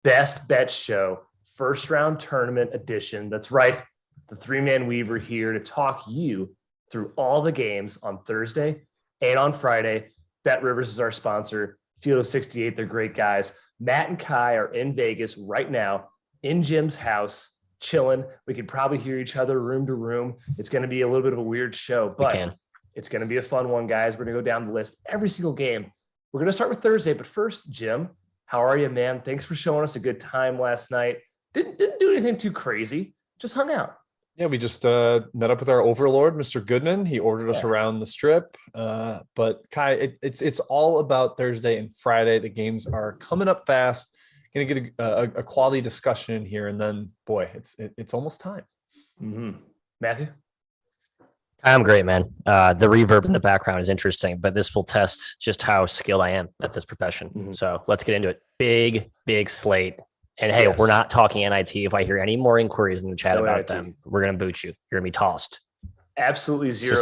Best Bet Show, first round tournament edition. That's right. The three-man weaver here to talk you through all the games on Thursday and on Friday. BetRivers is our sponsor. Field of 68, they're great guys. Matt and Kai are in Vegas right now in Jim's house, chilling. We could probably hear each other room to room. It's going to be a little bit of a weird show, but it's going to be a fun one, guys. We're going to go down the list every single game. We're going to start with Thursday, but first, Jim, how are you, man? Thanks for showing us a good time last night. Didn't do anything too crazy. Just hung out. Yeah, we just met up with our overlord, Mr. Goodman. He ordered us around the strip. But Kai, it's all about Thursday and Friday. The games are coming up fast. Going to get a quality discussion in here, and then boy, it's almost time. Mm-hmm. Matthew, I'm great, man. The reverb in the background is interesting, but this will test just how skilled I am at this profession. Mm-hmm. So let's get into it. Big slate. And hey, we're not talking NIT. If I hear any more inquiries in the chat about them, we're going to boot you. You're going to be tossed. Absolutely zero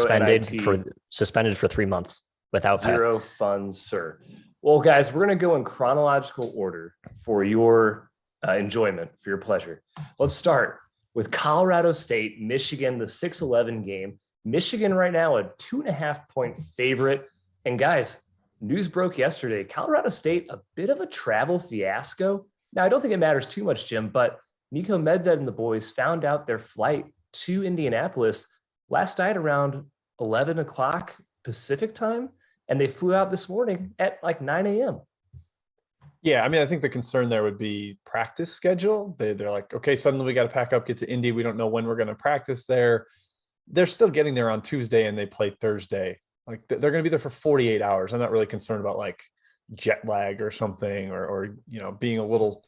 suspended for 3 months without zero funds, sir. Well, guys, we're going to go in chronological order for your enjoyment, for your pleasure. Let's start with Colorado State, Michigan, the 6-11 game. Michigan right now a 2.5-point favorite. And guys, news broke yesterday. Colorado State, a bit of a travel fiasco. Now, I don't think it matters too much, Jim, but Nico Medved and the boys found out their flight to Indianapolis last night around 11 o'clock Pacific time, and they flew out this morning at like 9 a.m. Yeah, I mean, I think the concern there would be practice schedule. They're like, okay, suddenly we got to pack up, get to Indy. We don't know when we're going to practice there. They're still getting there on Tuesday, and they play Thursday. Like, they're going to be there for 48 hours. I'm not really concerned about like jet lag or something, or being a little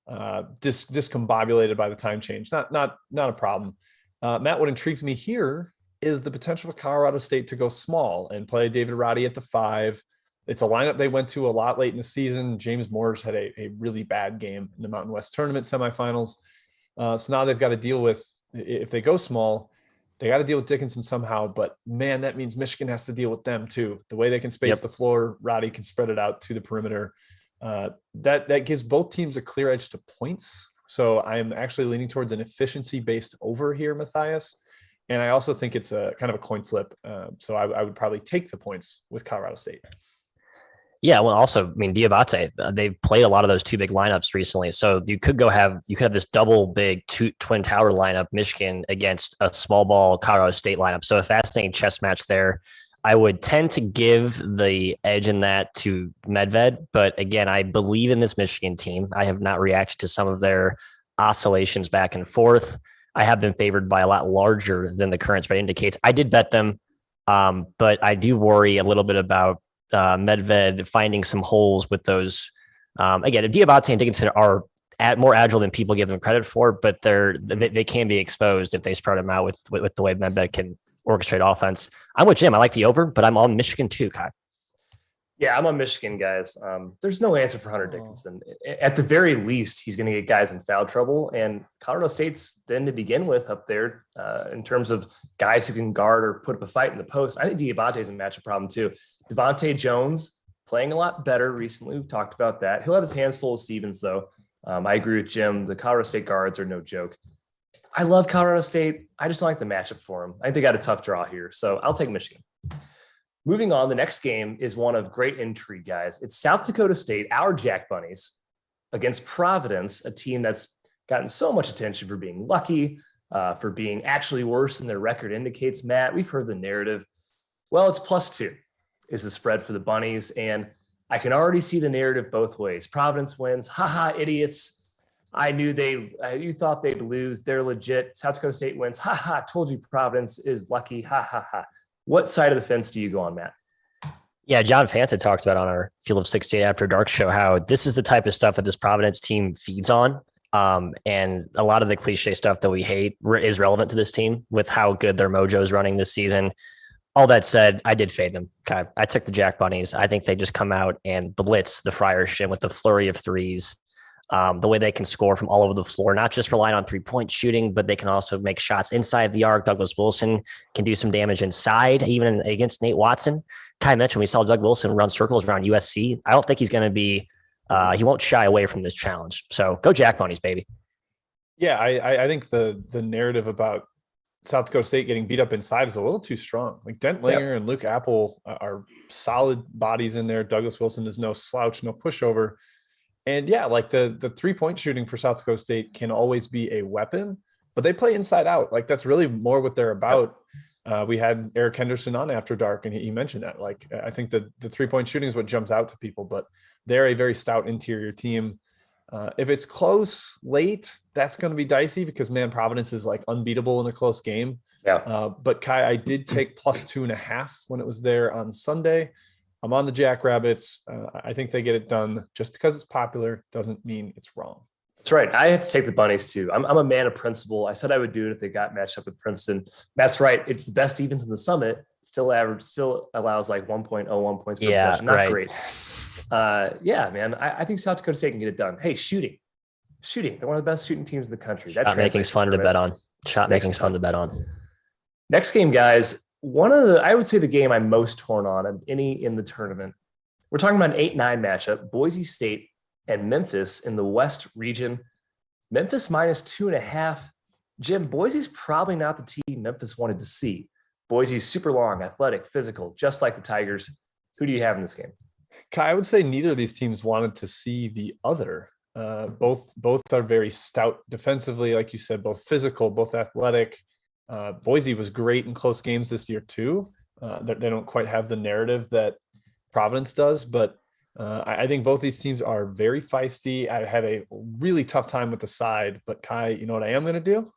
discombobulated by the time change. Not a problem. Matt, what intrigues me here is the potential for Colorado State to go small and play David Roddy at the 5. It's a lineup they went to a lot late in the season. James Moore's had a really bad game in the Mountain West Tournament semifinals. So now they've got to deal with, if they go small, they got to deal with Dickinson somehow, but man, that means Michigan has to deal with them too. The way they can space the floor, Roddy can spread it out to the perimeter. That gives both teams a clear edge to points. So I'm actually leaning towards an efficiency-based over here, Matthias. And I also think it's a kind of a coin flip. So I would probably take the points with Colorado State. Yeah, well, also, I mean, Diabate, they've played a lot of those two big lineups recently. So you could have this double big twin tower lineup, Michigan against a small ball Colorado State lineup. So a fascinating chess match there. I would tend to give the edge in that to Medved, but again, I believe in this Michigan team. I have not reacted to some of their oscillations back and forth. I have been favored by a lot larger than the current spread indicates. I did bet them, but I do worry a little bit about Medved finding some holes with those. Again, if Diabate and Dickinson are more agile than people give them credit for, but they can be exposed if they spread them out with the way Medved can orchestrate offense. I'm with Jim. I like the over, but I'm on Michigan too, Kai. Yeah, I'm on Michigan, guys. There's no answer for Hunter Dickinson. At the very least, he's going to get guys in foul trouble. And Colorado State's then to begin with up there in terms of guys who can guard or put up a fight in the post. I think Diabate's a matchup problem too. Devontae Jones playing a lot better recently. We've talked about that. He'll have his hands full with Stevens, though. I agree with Jim. The Colorado State guards are no joke. I love Colorado State. I just don't like the matchup for them. I think they got a tough draw here, so I'll take Michigan. Moving on, the next game is one of great intrigue, guys. It's South Dakota State, our Jack Bunnies, against Providence, a team that's gotten so much attention for being lucky, for being actually worse than their record indicates. Matt, we've heard the narrative. Well, it's +2 is the spread for the Bunnies, and I can already see the narrative both ways. Providence wins. Haha, idiots. I knew you thought they'd lose. They're legit. South Dakota State wins. Haha, told you Providence is lucky. Ha ha ha. What side of the fence do you go on, Matt? Yeah, John Fanta talks about on our Field of 68 After Dark show how this is the type of stuff that this Providence team feeds on. And a lot of the cliche stuff that we hate is relevant to this team with how good their mojo is running this season. All that said, I did fade them. Okay. I took the Jack Bunnies. I think they just come out and blitz the Friarship with the flurry of threes. The way they can score from all over the floor, not just relying on 3-point shooting, but they can also make shots inside the arc. Douglas Wilson can do some damage inside, even against Nate Watson. Kai mentioned we saw Doug Wilson run circles around USC. I don't think he's going to be He won't shy away from this challenge. So go Jack Bunnies, baby. Yeah, I think the narrative about South Dakota State getting beat up inside is a little too strong. Like Dent Langer and Luke Apple are solid bodies in there. Douglas Wilson is no slouch, no pushover. And yeah, like the 3-point shooting for South Dakota State can always be a weapon, but they play inside out. Like that's really more what they're about. We had Eric Henderson on After Dark, and he mentioned that. Like I think the 3-point shooting is what jumps out to people, but they're a very stout interior team. If it's close late, that's going to be dicey because Providence is like unbeatable in a close game. Yeah. But Kai, I did take +2.5 when it was there on Sunday. I'm on the Jackrabbits. I think they get it done. Just because it's popular doesn't mean it's wrong. That's right. I have to take the Bunnies too. I'm a man of principle. I said I would do it if they got matched up with Princeton. Matt's right. It's the best evens in the Summit. Still allows like 1.01 points per possession. Not great. Yeah, man. I think South Dakota State can get it done. Hey, shooting. They're one of the best shooting teams in the country. Shot making's fun to bet on. Shot making's fun to bet on. Next game, guys. I would say the game I'm most torn on of any in the tournament. We're talking about an 8-9 matchup, Boise State and Memphis in the West region. Memphis -2.5. Jim, Boise's probably not the team Memphis wanted to see. Boise's super long, athletic, physical, just like the Tigers. Who do you have in this game? Kai, I would say neither of these teams wanted to see the other. Both are very stout defensively, like you said, both physical, both athletic. Boise was great in close games this year too. They don't quite have the narrative that Providence does, but I think both these teams are very feisty. I have a really tough time with the side, but Kai, you know what I am going to do?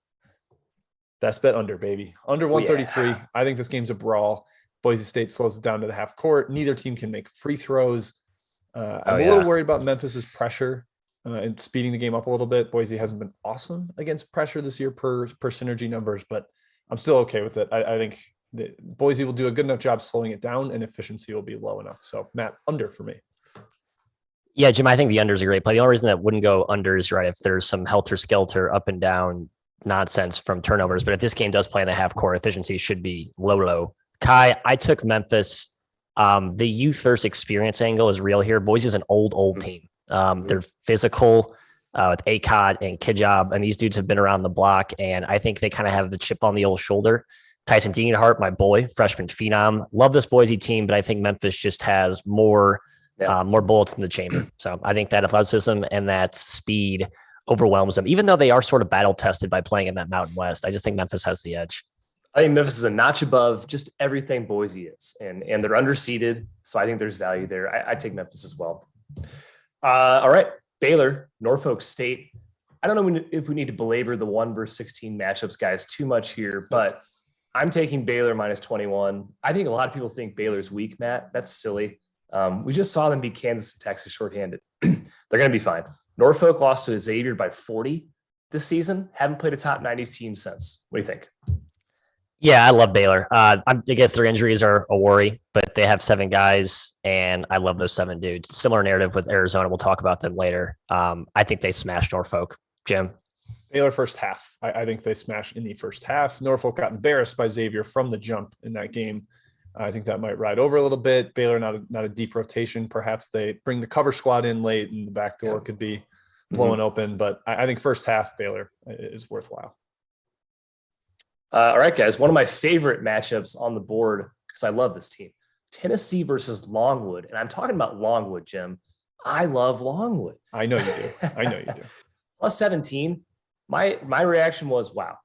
Best bet under, baby. Under 133. Yeah. I think this game's a brawl. Boise State slows it down to the half court. Neither team can make free throws. I'm a little worried about Memphis's pressure and speeding the game up a little bit. Boise hasn't been awesome against pressure this year per synergy numbers, but I'm still okay with it. I think Boise will do a good enough job slowing it down and efficiency will be low enough. So Matt, under for me. Yeah, Jim, I think the under is a great play. The only reason that wouldn't go under is right if there's some helter-skelter up and down nonsense from turnovers. But if this game does play in the half court, efficiency should be low. Kai, I took Memphis. The youth versus experience angle is real here. Boise is an old team. They're physical with ACOT and Kijab, and these dudes have been around the block, and I think they kind of have the chip on the old shoulder. Tyson Degenhart, my boy, freshman phenom. Love this Boise team, but I think Memphis just has more bullets in the chamber. So I think that athleticism and that speed overwhelms them, even though they are sort of battle tested by playing in that Mountain West. I just think Memphis has the edge. I think Memphis is a notch above just everything Boise is, and they're underseeded. So I think there's value there. I take Memphis as well. All right. Baylor, Norfolk State. I don't know if we need to belabor the 1 versus 16 matchups, guys, too much here, but I'm taking Baylor -21. I think a lot of people think Baylor's weak, Matt. That's silly. We just saw them beat Kansas and Texas shorthanded. They're going to be fine. Norfolk lost to Xavier by 40 this season. Haven't played a top 90s team since. What do you think? Yeah, I love Baylor. I guess their injuries are a worry, but they have 7 guys, and I love those 7 dudes. Similar narrative with Arizona. We'll talk about them later. I think they smashed Norfolk. Jim? Baylor first half. I think they smashed in the first half. Norfolk got embarrassed by Xavier from the jump in that game. I think that might ride over a little bit. Baylor, not a deep rotation. Perhaps they bring the cover squad in late, and the back door could be blowing open. But I think first half Baylor is worthwhile. All right, guys. One of my favorite matchups on the board, because I love this team, Tennessee versus Longwood. And I'm talking about Longwood, Jim. I love Longwood. I know you do. +17. My reaction was, wow,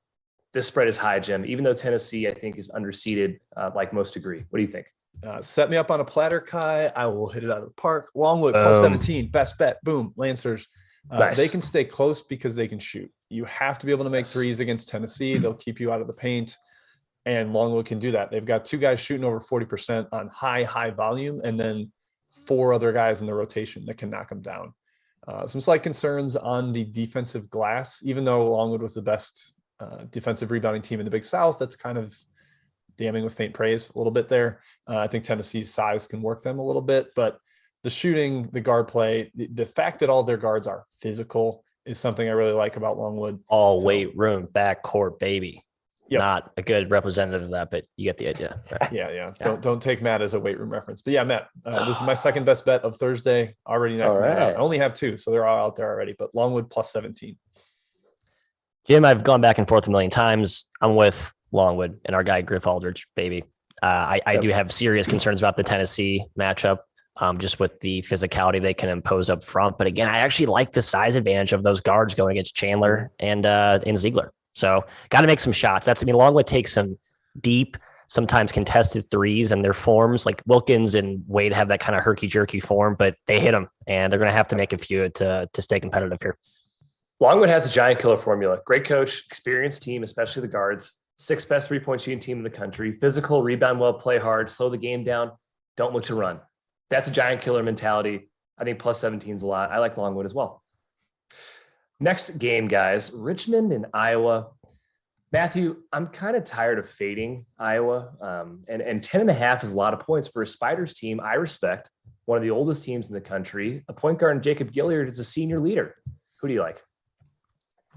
this spread is high, Jim, even though Tennessee, I think, is underseeded, like most agree. What do you think? Set me up on a platter, Kai. I will hit it out of the park. Longwood, +17. Best bet. Boom. Lancers. Nice. They can stay close because they can shoot. You have to be able to make threes against Tennessee. They'll keep you out of the paint, and Longwood can do that. They've got 2 guys shooting over 40% on high volume, and then 4 other guys in the rotation that can knock them down. Some slight concerns on the defensive glass, even though Longwood was the best defensive rebounding team in the Big South. That's kind of damning with faint praise a little bit there. I think Tennessee's size can work them a little bit, but the shooting, the guard play, the fact that all their guards are physical is something I really like about Longwood. Weight room, backcourt, baby. not a good representative of that, but you get the idea. Right? Yeah. Don't take Matt as a weight room reference. But yeah, Matt, this is my second best bet of Thursday. Already knocking that out. I only have 2, so they're all out there already. But Longwood plus 17. Jim, I've gone back and forth a million times. I'm with Longwood and our guy Griff Aldridge, baby. I do have serious concerns about the Tennessee matchup, just with the physicality they can impose up front. But again, I actually like the size advantage of those guards going against Chandler and Ziegler. So got to make some shots. Longwood takes some deep, sometimes contested threes, and their forms like Wilkins and Wade have that kind of herky jerky form, but they hit them, and they're going to have to make a few to stay competitive here. Longwood has a giant killer formula. Great coach, experienced team, especially the guards. 6th best 3-point shooting team in the country. Physical, rebound well, play hard, slow the game down, don't look to run. That's a giant killer mentality. I think plus 17 is a lot. I like Longwood as well. Next game, guys, Richmond and Iowa. Matthew, I'm kind of tired of fading Iowa. And 10.5 is a lot of points for a Spiders team. I respect one of the oldest teams in the country. A point guard, Jacob Gilliard, is a senior leader. Who do you like?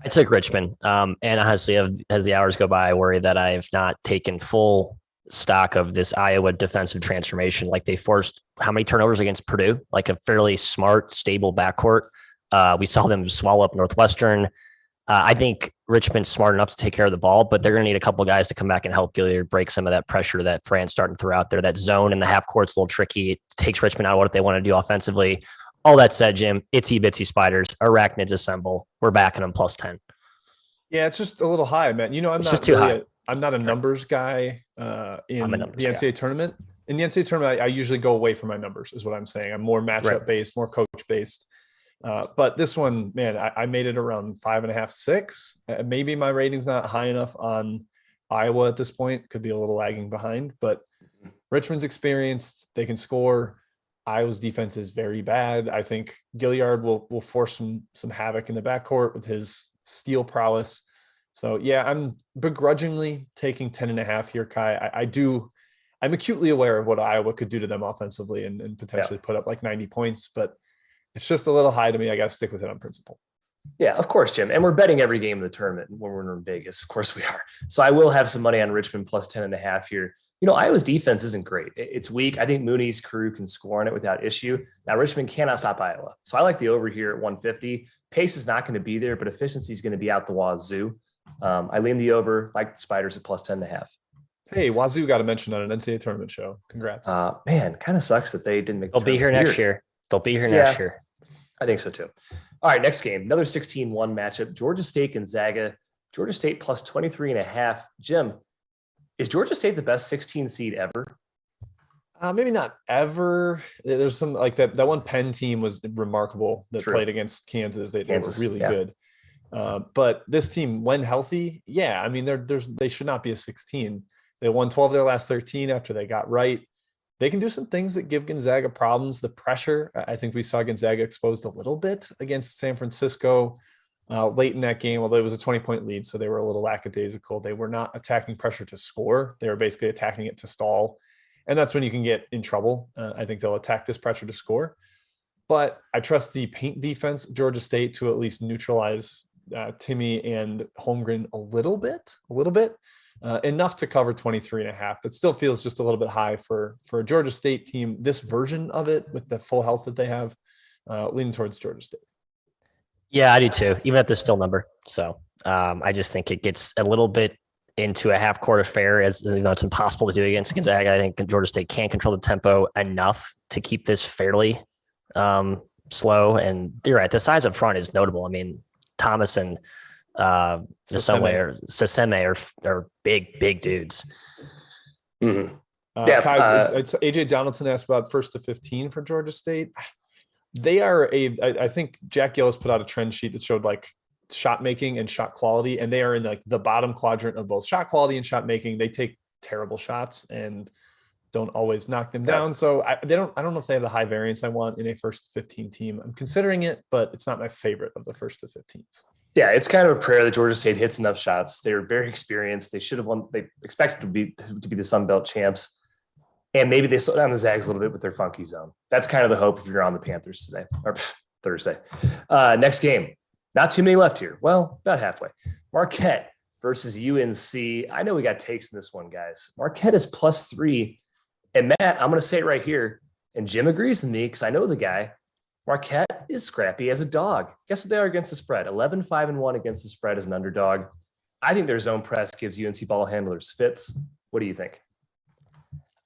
I took Richmond. And honestly, as the hours go by, I worry that I have not taken full stock of this Iowa defensive transformation. Like they forced how many turnovers against Purdue? Like a fairly smart, stable backcourt. We saw them swallow up Northwestern. I think Richmond's smart enough to take care of the ball, but they're going to need a couple of guys to come back and help Gilliard break some of that pressure that Fran's starting to throw out there. That zone in the half court's a little tricky. It takes Richmond out of what they want to do offensively. All that said, Jim, itsy bitsy Spiders, arachnids assemble. We're backing them plus 10. Yeah, it's just a little high, man. I'm not a numbers guy in the NCAA tournament. In the NCAA tournament, I usually go away from my numbers, is what I'm saying. I'm more matchup based, more coach based. But this one, man, I made it around 5.5, 6. Maybe my rating's not high enough on Iowa at this point. Could be a little lagging behind, but Richmond's experienced. They can score. Iowa's defense is very bad. I think Gilliard will force some havoc in the backcourt with his steal prowess. So yeah, I'm begrudgingly taking 10.5 here, Kai. I'm acutely aware of what Iowa could do to them offensively and potentially put up like 90 points, but it's just a little high to me. I got to stick with it on principle. Yeah, of course, Jim. And we're betting every game in the tournament when we're in Vegas. Of course we are. So I will have some money on Richmond plus 10.5 here. Iowa's defense isn't great. It's weak. I think Mooney's crew can score on it without issue. Now, Richmond cannot stop Iowa. So I like the over here at 150. Pace is not going to be there, but efficiency is going to be out the wazoo. I lean the over, like the Spiders at plus 10.5. Hey, Wazoo got a mention on an NCAA tournament show. Congrats. Man, kind of sucks that they didn't make the tournament. They'll be here next year. I think so too. All right, next game, another 16-1 matchup. Georgia State, Gonzaga. Georgia State plus 23.5. Jim, is Georgia State the best 16 seed ever? Maybe not ever. There's some like that one Penn team was remarkable that played against Kansas. They were really good. But this team, when healthy, they should not be a 16. They won 12 of their last 13 after they got right. They can do some things that give Gonzaga problems. The pressure, I think we saw Gonzaga exposed a little bit against San Francisco late in that game, although it was a 20-point lead, so they were a little lackadaisical. They were not attacking pressure to score. They were basically attacking it to stall. And that's when you can get in trouble. I think they'll attack this pressure to score. But I trust the paint defense, Georgia State, to at least neutralize Timmy and Holmgren a little bit. Enough to cover 23.5. That still feels just a little bit high for a Georgia State team. This version of it with the full health that they have, leaning towards Georgia State. Yeah, I do too, even at this still number. So I just think it gets a little bit into a half court affair, as it's impossible to do against Gonzaga. I think Georgia State can't control the tempo enough to keep this fairly slow. And you're right, the size up front is notable. I mean, Thomas and Saseme are big dudes. Mm-hmm. Kai, AJ Donaldson asked about 1st to 15 for Georgia State. They are I think Jack Gillis put out a trend sheet that showed like shot making and shot quality, and they are in like the bottom quadrant of both shot quality and shot making. They take terrible shots and don't always knock them down. So I don't know if they have the high variance I want in a 1st to 15 team. I'm considering it, but it's not my favorite of the 1st to 15s. Yeah, it's kind of a prayer that Georgia State hits enough shots. They're very experienced. They should have won. They expected to be the Sun Belt champs. And maybe they slow down the Zags a little bit with their funky zone. That's kind of the hope if you're on the Panthers today or Thursday. Next game. Not too many left here. Well, about halfway. Marquette versus UNC. I know we got takes in this one, guys. Marquette is +3. And Matt, I'm going to say it right here. And Jim agrees with me because I know the guy. Marquette is scrappy as a dog. Guess what they are against the spread? 11-5-1 against the spread as an underdog. I think their zone press gives UNC ball handlers fits. What do you think?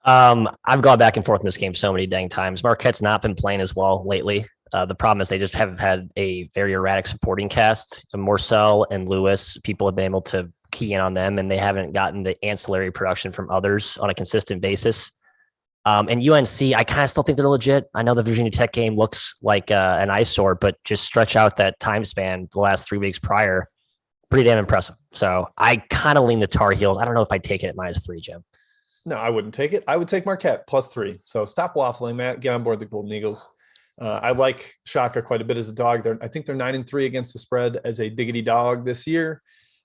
I've gone back and forth in this game so many dang times. Marquette's not been playing as well lately. The problem is they just have had a very erratic supporting cast. Morcell and Lewis, people have been able to key in on them, and they haven't gotten the ancillary production from others on a consistent basis. And UNC, I kind of still think they're legit. I know the Virginia Tech game looks like an eyesore, but just stretch out that time span the last 3 weeks prior, pretty damn impressive. So I kind of lean the Tar Heels. I don't know if I'd take it at -3, Jim. No, I wouldn't take it. I would take Marquette +3. So stop waffling, Matt. Get on board the Golden Eagles. I like Shaka quite a bit as a dog. I think they're 9-3 against the spread as a diggity dog this year.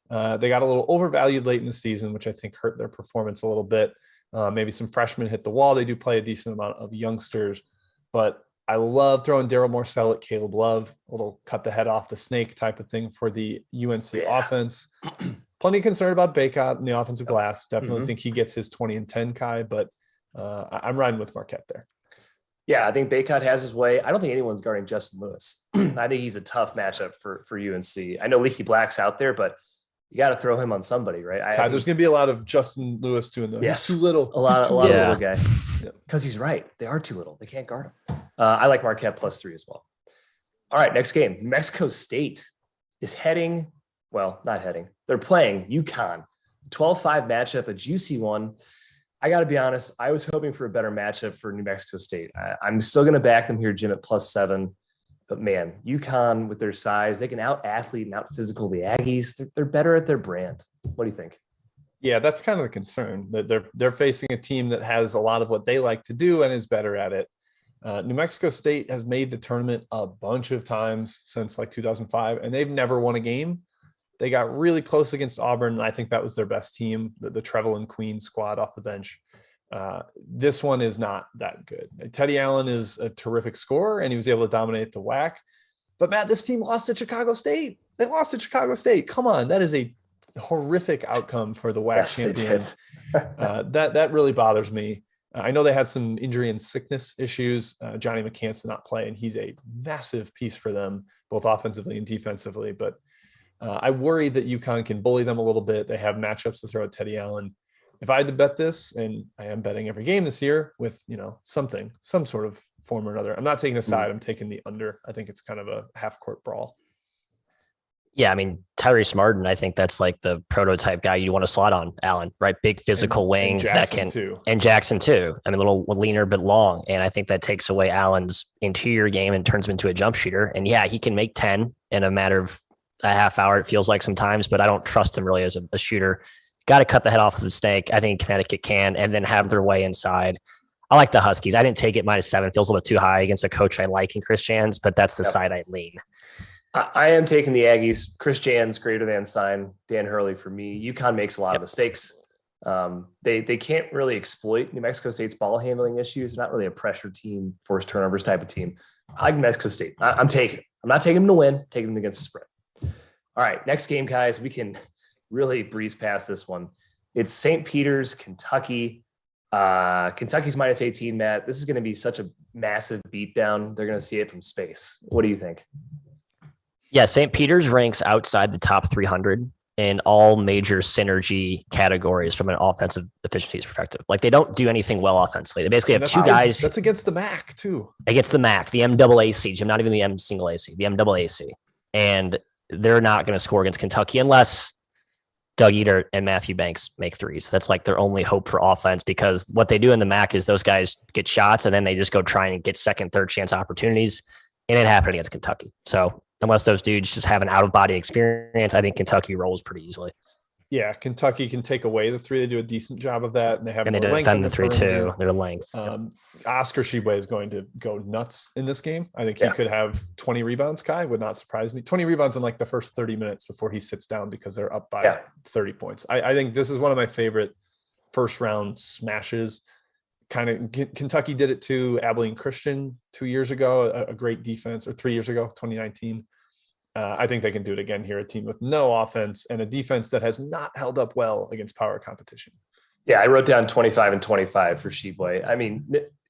They got a little overvalued late in the season, which I think hurt their performance a little bit. Maybe some freshmen hit the wall. They do play a decent amount of youngsters, but I love throwing Daryl Morcell at Caleb Love, a little cut the head off the snake type of thing for the UNC offense. Plenty concerned about Baycott in the offensive glass. Definitely think he gets his 20 and 10, Kai, but I'm riding with Marquette there. Yeah, I think Baycott has his way. I don't think anyone's guarding Justin Lewis. I think he's a tough matchup for UNC. I know Leaky Black's out there, but you got to throw him on somebody, right? Kai, there's going to be a lot of Justin Lewis too in there. Yes. He's too little. A lot of little guy. Because he's right. They are too little. They can't guard him. I like Marquette +3 as well. All right, next game. New Mexico State is not heading. They're playing UConn. 12-5 matchup, a juicy one. I got to be honest, I was hoping for a better matchup for New Mexico State. I'm still going to back them here, Jim, at +7. But man, UConn with their size, they can out-athlete and out-physical the Aggies. They're better at their brand. What do you think? Yeah, that's kind of the concern. That they're facing a team that has a lot of what they like to do and is better at it. New Mexico State has made the tournament a bunch of times since like 2005, and they've never won a game. They got really close against Auburn, and I think that was their best team, the Trevel and Queen squad off the bench. This one is not that good. Teddy Allen is a terrific scorer, and he was able to dominate the WAC. But, Matt, this team lost to Chicago State. They lost to Chicago State. Come on, that is a horrific outcome for the WAC champions. That really bothers me. I know they had some injury and sickness issues. Johnny McCants did not play, and he's a massive piece for them, both offensively and defensively. But I worry that UConn can bully them a little bit. They have matchups to throw at Teddy Allen. If I had to bet this, and I am betting every game this year with, some sort of form or another, I'm not taking a side. I'm taking the under. I think it's kind of a half-court brawl. Yeah, I mean, Tyrese Martin, I think that's like the prototype guy you want to slot on Allen, right? Big physical wing that can, and Jackson too. I mean, a little leaner but long, and I think that takes away Allen's interior game and turns him into a jump shooter. And yeah, he can make 10 in a matter of a half hour. It feels like sometimes, but I don't trust him really as a shooter. Got to cut the head off of the snake. I think Connecticut can, and then have their way inside. I like the Huskies. I didn't take it -7. It feels a little bit too high against a coach I like in Chris Jans, but that's the side I lean. I am taking the Aggies. Chris Jans greater than sign. Dan Hurley for me. UConn makes a lot of mistakes. They can't really exploit New Mexico State's ball handling issues. They're not really a pressure team, forced turnovers type of team. I like New Mexico State. I'm taking it. I'm not taking them to win. Taking them against the spread. All right, next game, guys. We can really breeze past this one. It's St. Peter's, Kentucky. Kentucky's -18, Matt. This is going to be such a massive beatdown. They're going to see it from space. What do you think? Yeah, St. Peter's ranks outside the top 300 in all major synergy categories from an offensive efficiency perspective. Like, they don't do anything well offensively. They basically have two guys. That's against the MAC, too. Against the MAC, the MAAC, Jim, not even the M-single-AC, the MAAC. And they're not going to score against Kentucky unless Doug Eater and Matthew Banks make threes. That's like their only hope for offense, because what they do in the MAC is those guys get shots and then they just go try and get second, third chance opportunities. And it happened against Kentucky. So unless those dudes just have an out-of-body experience, I think Kentucky rolls pretty easily. Yeah, Kentucky can take away the three. They do a decent job of that, and they have. And they defend the three too. Their length. Oscar Tshiebwe is going to go nuts in this game. I think he could have 20 rebounds. Kai would not surprise me. 20 rebounds in like the first 30 minutes before he sits down because they're up by 30 points. I think this is one of my favorite first-round smashes. Kind of Kentucky did it to Abilene Christian 2 years ago. A great defense, or 3 years ago, 2019. I think they can do it again here. A team with no offense and a defense that has not held up well against power competition. Yeah, I wrote down 25 and 25 for Sheboy. I mean,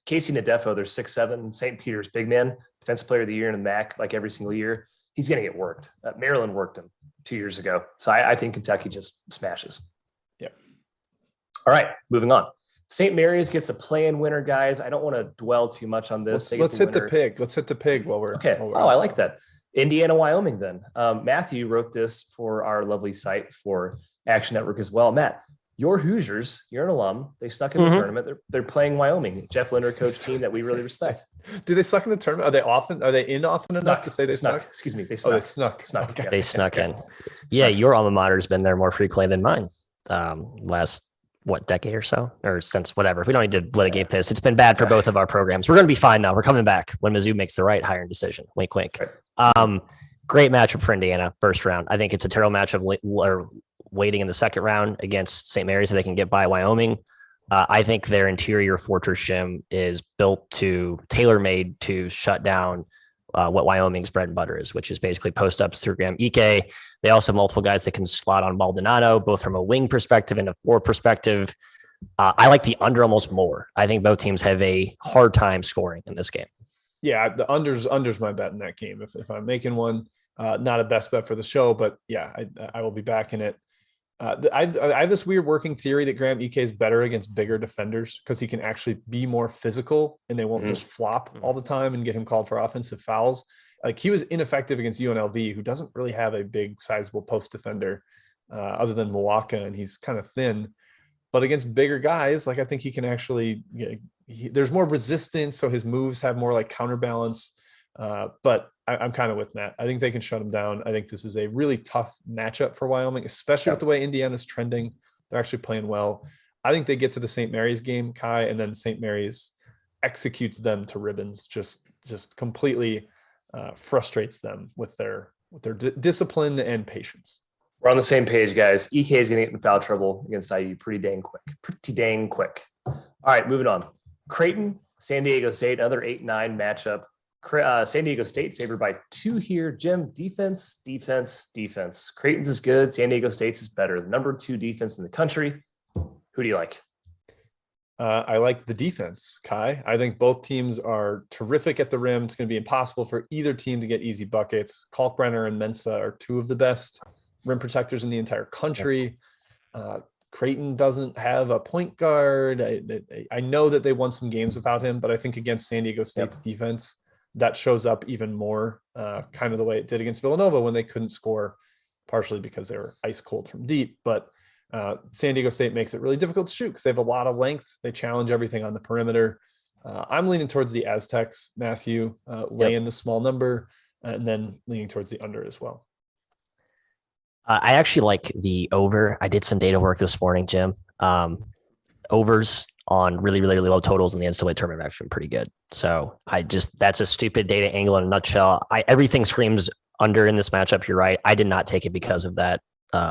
Casey Nadefo, they're 6'7", St. Peter's big man, defensive player of the year in the MAC, like every single year. He's going to get worked. Maryland worked him 2 years ago. So I think Kentucky just smashes. Yeah. All right, moving on. St. Mary's gets a play-in winner, guys. I don't want to dwell too much on this. Let's hit the pig. Let's hit the pig while we're okay. I like that. Indiana, Wyoming. Then Matthew wrote this for our lovely site for Action Network as well. Matt, your Hoosiers, you're an alum. They suck in the tournament. They're playing Wyoming. Jeff Linder coach team that we really respect. Do they suck in the tournament? Are they in often enough to say they snuck? Excuse me. They snuck. Oh, they snuck. Okay. Yes. They snuck in. Yeah, your alma mater's been there more frequently than mine. Last decade or so, or since whatever. We don't need to litigate this. It's been bad for both of our programs. We're going to be fine now. We're coming back when Mizzou makes the right hiring decision. Wink, wink. Great matchup for Indiana, first round. I think it's a terrible matchup waiting in the second round against St. Mary's so they can get by Wyoming. I think their interior fortress gym is tailor-made to shut down what Wyoming's bread and butter is, which is basically post-ups through Graham Ike. They also have multiple guys that can slot on Maldonado, both from a wing perspective and a forward perspective. I like the under almost more. I think both teams have a hard time scoring in this game. Yeah, the under's my bet in that game. If I'm making one, not a best bet for the show, but yeah, I will be backing it. I have this weird working theory that Graham Ike is better against bigger defenders because he can actually be more physical and they won't just flop all the time and get him called for offensive fouls. Like he was ineffective against UNLV, who doesn't really have a big sizable post defender other than Milwaukee, and he's kind of thin. But against bigger guys, like I think he can actually, there's more resistance, so his moves have more like counterbalance. But I'm kind of with Matt. I think they can shut him down. I think this is a really tough matchup for Wyoming, especially with the way Indiana's trending. They're actually playing well. I think they get to the St. Mary's game, Kai, and then St. Mary's executes them to ribbons, just completely frustrates them with their discipline and patience. We're on the same page, guys. EK is going to get in foul trouble against IU pretty dang quick. All right, moving on. Creighton, San Diego State, another 8-9 matchup. San Diego State favored by 2 here. Jim, defense. Creighton's is good. San Diego State's is better. The number 2 defense in the country. Who do you like? I like the defense, Kai. I think both teams are terrific at the rim. It's going to be impossible for either team to get easy buckets. Kalkbrenner and Mensah are 2 of the best rim protectors in the entire country. Creighton doesn't have a point guard. I know that they won some games without him, but I think against San Diego State's defense, that shows up even more, kind of the way it did against Villanova when they couldn't score, partially because they were ice cold from deep. But San Diego State makes it really difficult to shoot because they have a lot of length. They challenge everything on the perimeter. I'm leaning towards the Aztecs, Matthew, laying the small number, and then leaning towards the under as well. I actually like the over. I did some data work this morning, Jim. Overs on really, really, really low totals in the NCAA tournament are actually pretty good. So that's a stupid data angle in a nutshell. Everything screams under in this matchup. You're right. I did not take it because of that.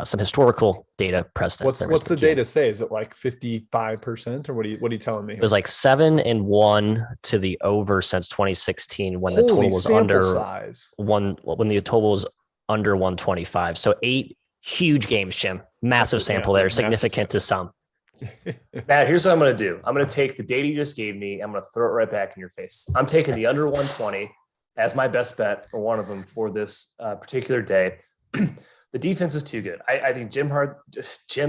Some historical data precedents. What's the data say? Is it like 55% or what are you telling me? It was like 7-1 to the over since 2016 when the total was under size. when the total was under 125. So 8 huge games, Jim. Massive sample there, significant to some. Matt, here's what I'm going to do. I'm going to take the data you just gave me. I'm going to throw it right back in your face. I'm taking the under 120 as my best bet for one of them for this particular day. The defense is too good. I think Jim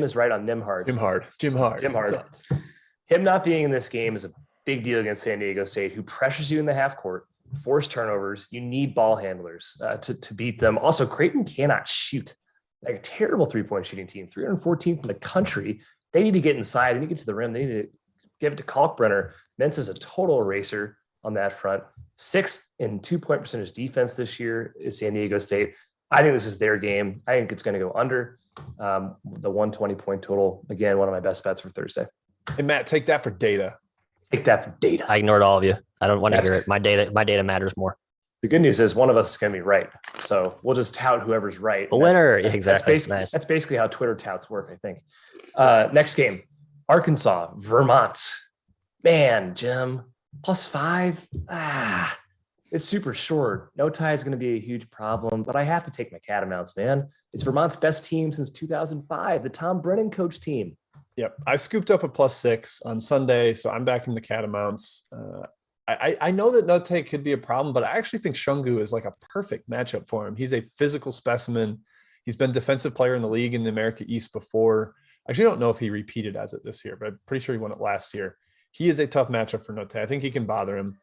is right on Nimhard. Jim Hard. Him not being in this game is a big deal against San Diego State, who pressures you in the half court, force turnovers. You need ball handlers to beat them. Also, Creighton cannot shoot. Like a terrible three-point shooting team, 314th in the country. They need to get inside. They need to get to the rim. They need to give it to Kalkbrenner. Mentz is a total eraser on that front. 6th in 2-point percentage defense this year is San Diego State. I think this is their game. I think it's going to go under the 120-point total. Again, one of my best bets for Thursday. Hey, Matt, take that for data. I ignored all of you. I don't want to hear it. My data matters more. The good news is one of us is going to be right. So we'll just tout whoever's right. A winner. Exactly. That's basically how Twitter touts work, I think. Next game, Arkansas, Vermont. Man, Jim, +5. It's super short. No tie is going to be a huge problem, but I have to take my Catamounts, man. It's Vermont's best team since 2005, the Tom Brennan coach team. Yep. I scooped up a +6 on Sunday, so I'm backing the Catamounts. I know that Note could be a problem, but I actually think Shungu is like a perfect matchup for him. He's a physical specimen. He's been defensive player in the league in the America East before. I actually don't know if he repeated as it this year, but I'm pretty sure he won it last year. He is a tough matchup for Note. I think he can bother him.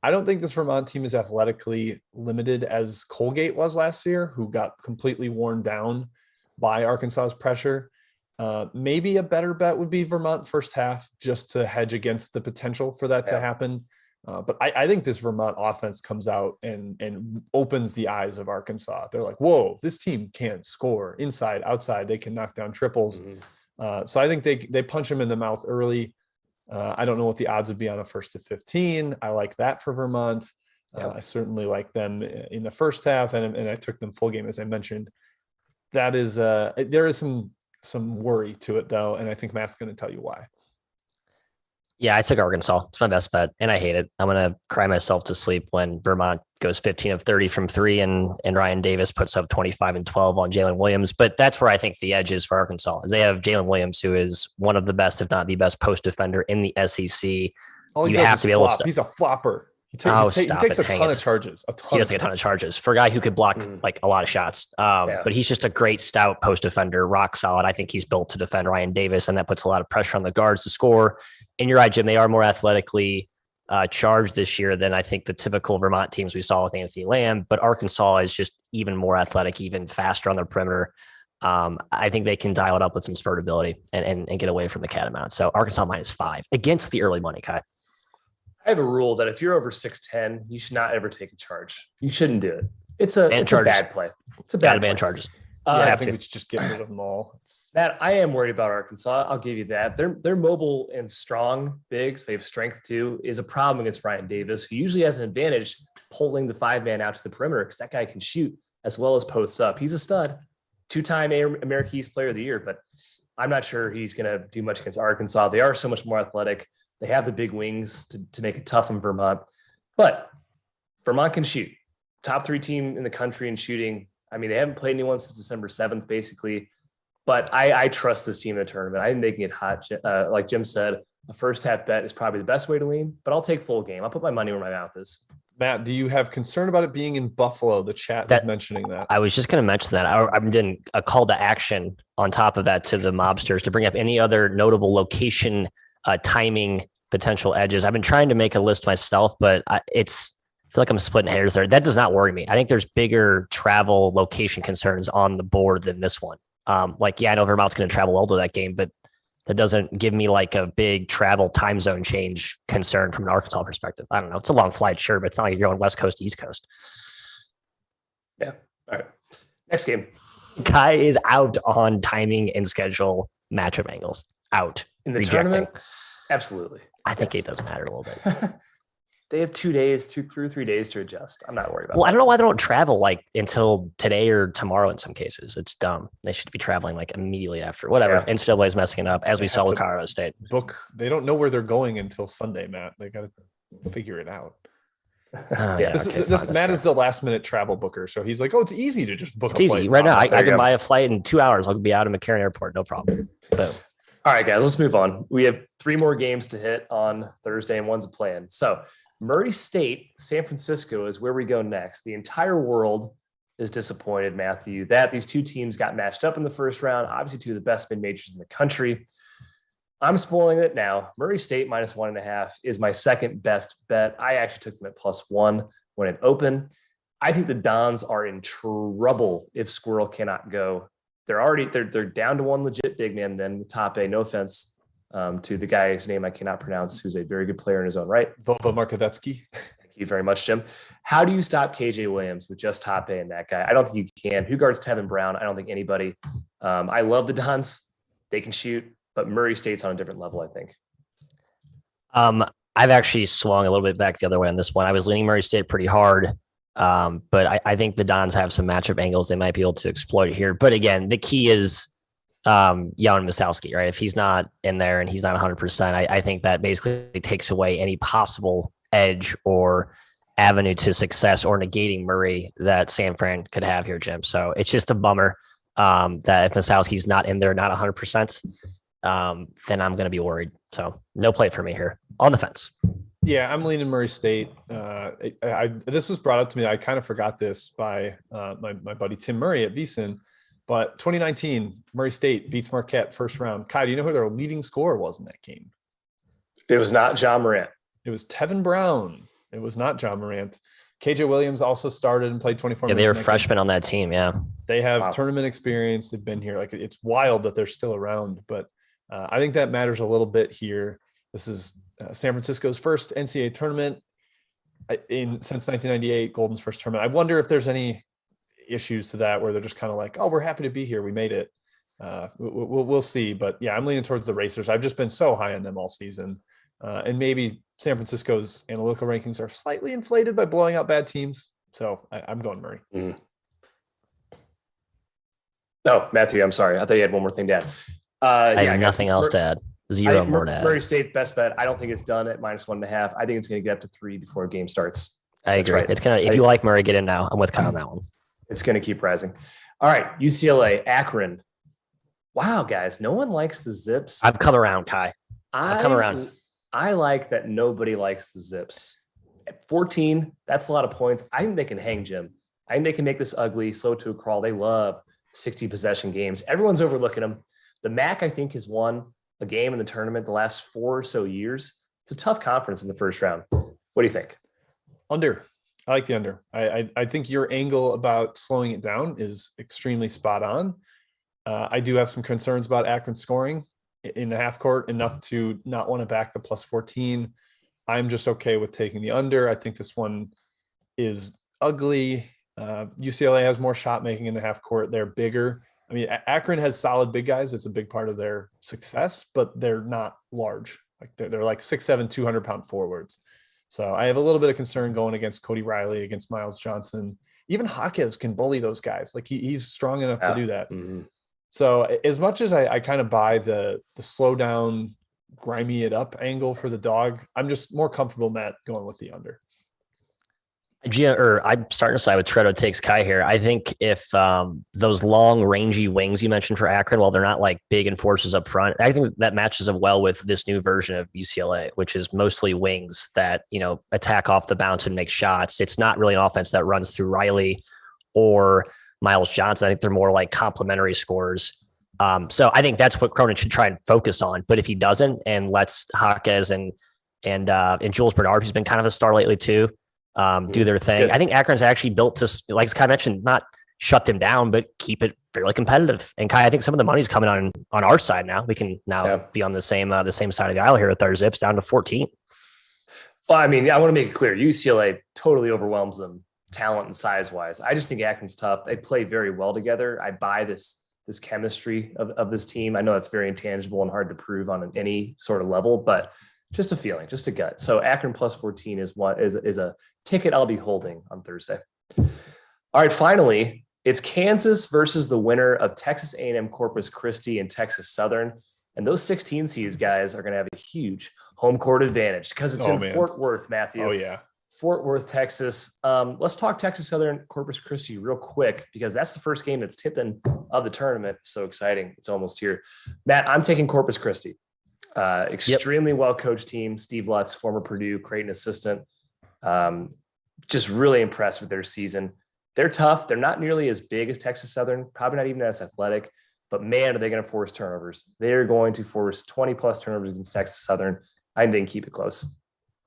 I don't think this Vermont team is athletically limited as Colgate was last year, who got completely worn down by Arkansas's pressure. Maybe a better bet would be Vermont first half, just to hedge against the potential for that to happen. But I think this Vermont offense comes out and opens the eyes of Arkansas. They're like, whoa, this team can score inside, outside. They can knock down triples. So I think they punch them in the mouth early. I don't know what the odds would be on a 1st to 15. I like that for Vermont. I certainly like them in the first half, and I took them full game, as I mentioned. That is, there is some worry to it, though, and I think Matt's going to tell you why. Yeah, I took Arkansas. It's my best bet, and I hate it. I'm going to cry myself to sleep when Vermont goes 15 of 30 from 3 and Ryan Davis puts up 25 and 12 on Jalen Williams. But that's where I think the edge is for Arkansas, is they have Jalen Williams, who is one of the best, if not the best, post defender in the SEC. All he does is flop. He's a flopper. He takes a ton of charges. He does take a ton of charges for a guy who could block like a lot of shots. But he's just a great stout post defender, rock solid. I think he's built to defend Ryan Davis, and that puts a lot of pressure on the guards to score. And you're right, Jim, they are more athletically charged this year than I think the typical Vermont teams we saw with Anthony Lamb. But Arkansas is just even more athletic, even faster on their perimeter. I think they can dial it up with some spurt ability and get away from the Catamounts. So Arkansas -5 against the early money, Kai. I have a rule that if you're over 6'10", you should not ever take a charge. You shouldn't do it. It's a bad play. It's a bad ban charges. I think we should just get rid of them all. Matt, I am worried about Arkansas. I'll give you that. They're mobile and strong bigs. They have strength too. Is a problem against Ryan Davis, who usually has an advantage pulling the 5-man out to the perimeter because that guy can shoot as well as posts up. He's a stud, 2-time America East Player of the Year, but I'm not sure he's going to do much against Arkansas. They are so much more athletic. They have the big wings to make it tough on Vermont, but Vermont can shoot. Top 3 team in the country in shooting. I mean, they haven't played anyone since December 7th, basically, but I trust this team in the tournament. I'm making it hot. Like Jim said, a first half bet is probably the best way to lean, but I'll take full game. I'll put my money where my mouth is. Matt, do you have concern about it being in Buffalo? The chat is mentioning that. I was just going to mention that. I'm doing a call to action on top of that to the mobsters to bring up any other notable location, timing, potential edges. I've been trying to make a list myself, but I feel like I'm splitting hairs there. That does not worry me. I think there's bigger travel location concerns on the board than this one. I know Vermont's going to travel well to that game, but that doesn't give me like a big travel time zone change concern from an Arkansas perspective. I don't know. It's a long flight, sure, but it's not like you're going West Coast to East Coast. Yeah. All right. Next game. Kai is out on timing and schedule matchup angles. Out. In the tournament? Absolutely. I think it does matter a little bit. They have 2 days, 2 through 3 days to adjust. I'm not worried about that. I don't know why they don't travel like until today or tomorrow in some cases. It's dumb. They should be traveling like immediately after. Whatever. Yeah. NCAA is messing it up, as we saw with Colorado State. They don't know where they're going until Sunday, Matt. They got to figure it out. Matt is the last minute travel booker. So he's like, it's easy to just book a flight. It's easy. Right now, I can buy a flight in 2 hours. I'll be out of McCarran Airport. No problem. So. All right, guys, let's move on. We have 3 more games to hit on Thursday and one's a plan. So Murray State, San Francisco is where we go next. The entire world is disappointed, Matthew, that these 2 teams got matched up in the first round. Obviously, 2 of the best mid-majors in the country. I'm spoiling it now. Murray State -1.5 is my second best bet. I actually took them at +1 when it opened. I think the Dons are in trouble if Squirrel cannot go. They're down to 1 legit big man then with Tape. No offense to the guy's name I cannot pronounce, who's a very good player in his own right. Vova Markovetsky. Thank you very much, Jim. How do you stop KJ Williams with just Tape and that guy? I don't think you can. Who guards Tevin Brown? I don't think anybody. I love the Dons. They can shoot, but Murray State's on a different level, I think. I've actually swung a little bit back the other way on this one. I was leaning Murray State pretty hard. But I think the Dons have some matchup angles they might be able to exploit here. But again, the key is Jan Masowski, right? If he's not in there and he's not 100%, I think that basically takes away any possible edge or avenue to success or negating Murray that San Fran could have here, Jim. So it's just a bummer that if Masowski's not in there, not 100%, then I'm going to be worried. So no play for me here on the fence. Yeah, I'm leaning Murray State. This was brought up to me. I kind of forgot this by my buddy Tim Murray at VSiN. But 2019, Murray State beats Marquette first round. Kai, do you know who their leading scorer was in that game? It was not John Morant. It was Tevin Brown. It was not John Morant. KJ Williams also started and played 24 minutes. Yeah, they were freshmen on that team. Yeah. They have tournament experience. They've been here. Like, it's wild that they're still around. But I think that matters a little bit here. This is San Francisco's first NCAA tournament since 1998, Golden's first tournament. I wonder if there's any issues to that where they're just kind of like, oh, we're happy to be here. We made it. We'll see. But yeah, I'm leaning towards the Racers. I've just been so high on them all season. And maybe San Francisco's analytical rankings are slightly inflated by blowing out bad teams. So I'm going Murray. Mm. Oh, Matthew, I'm sorry. I thought you had one more thing to add. I have nothing else to add. Zero more to add. Murray State best bet. I don't think it's done at -1.5. I think it's going to get up to 3 before a game starts. I agree. Right. It's gonna. If you like Murray, get in now. I'm with Kyle on that one. It's going to keep rising. All right, UCLA, Akron. Wow, guys, no one likes the Zips. I've come around, Kai. I've come around. I like that nobody likes the Zips. At 14, that's a lot of points. I think they can hang, Jim. I think they can make this ugly, slow to a crawl. They love 60 possession games. Everyone's overlooking them. The MAC, I think, has won a game in the tournament the last 4 or so years. It's a tough conference in the first round. What do you think? Under. I like the under. I think your angle about slowing it down is extremely spot on. I do have some concerns about Akron scoring in the half court, enough to not want to back the +14. I'm just okay with taking the under. I think this one is ugly. UCLA has more shot making in the half court. They're bigger. I mean, Akron has solid big guys. It's a big part of their success, but they're not large. Like they're like 6'7", 200-pound forwards. So I have a little bit of concern going against Cody Riley, against Miles Johnson. Even Hawkins can bully those guys. Like he's strong enough to do that. Mm-hmm. So as much as I kind of buy the slow down, grimy it up angle for the dog, I'm just more comfortable, Matt, going with the under. I'm starting to side with Tredo takes Kai here. I think if those long, rangy wings you mentioned for Akron, while they're not like big enforcers up front, I think that matches up well with this new version of UCLA, which is mostly wings that, attack off the bounce and make shots. It's not really an offense that runs through Riley or Miles Johnson. I think they're more like complementary scorers. So I think that's what Cronin should try and focus on. But if he doesn't and lets Hawkes and Jules Bernard, who's been kind of a star lately too, do their thing. I think Akron's actually built to, like Kai mentioned, not shut them down, but keep it fairly competitive. And Kai, I think some of the money's coming on our side now. We can now be on the same side of the aisle here with our Zips down to 14. Well, I mean, I want to make it clear, UCLA totally overwhelms them talent and size wise. I just think Akron's tough. They play very well together. I buy this chemistry of this team. I know it's very intangible and hard to prove on any sort of level, but just a feeling, just a gut. So Akron +14 is a ticket I'll be holding on Thursday. All right, finally, it's Kansas versus the winner of Texas A&M Corpus Christi and Texas Southern. And those 16 seeds, guys, are going to have a huge home court advantage because it's in Fort Worth, Matthew. Oh, yeah. Fort Worth, Texas. Let's talk Texas Southern Corpus Christi real quick because that's the first game that's tipping of the tournament. So exciting. It's almost here. Matt, I'm taking Corpus Christi. Extremely well-coached team. Steve Lutz, former Purdue Creighton assistant. Just really impressed with their season. They're tough. They're not nearly as big as Texas Southern, probably not even as athletic, but man, are they going to force turnovers. They're going to force 20-plus turnovers against Texas Southern. I think they can keep it close.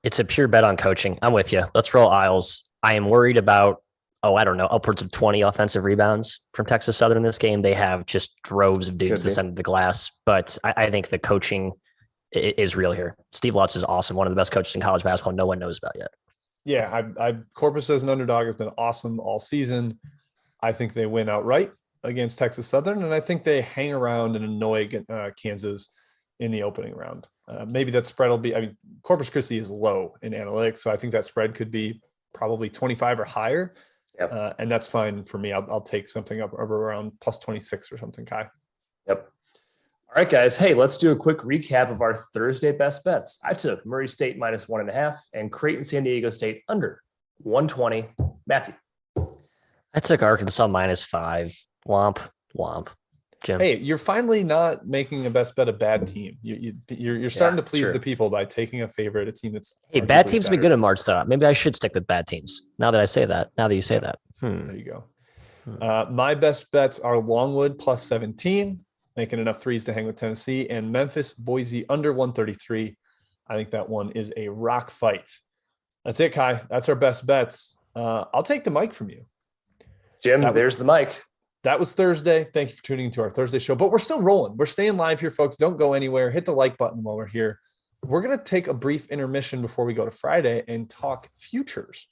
It's a pure bet on coaching. I'm with you. Let's roll Isles. I am worried about, upwards of 20 offensive rebounds from Texas Southern in this game. They have just droves of dudes descending the glass, but I think the coaching is real here. Steve Lutz is awesome. One of the best coaches in college basketball no one knows about yet. Yeah, Corpus as an underdog has been awesome all season. I think they win outright against Texas Southern, and I think they hang around and annoy Kansas in the opening round. Maybe that spread will be, Corpus Christi is low in analytics, so I think that spread could be probably 25 or higher. Yep. And that's fine for me. I'll take something up around +26 or something, Kai. Yep. All right, guys. Hey, let's do a quick recap of our Thursday best bets. I took Murray State -1.5 and Creighton San Diego State under 120. Matthew. I took Arkansas -5. Womp. Jim. Hey, you're finally not making a best bet a bad team. You're starting to please the people by taking a favorite, a team that's bad teams have been good in March though. Maybe I should stick with bad teams. Now that you say that. There you go. My best bets are Longwood +17, making enough threes to hang with Tennessee, and Memphis, Boise under 133. I think that one is a rock fight. That's it, Kai. That's our best bets. I'll take the mic from you. Jim, there's the mic. That was Thursday. Thank you for tuning into our Thursday show, but we're still rolling. We're staying live here, folks. Don't go anywhere. Hit the like button while we're here. We're going to take a brief intermission before we go to Friday and talk futures.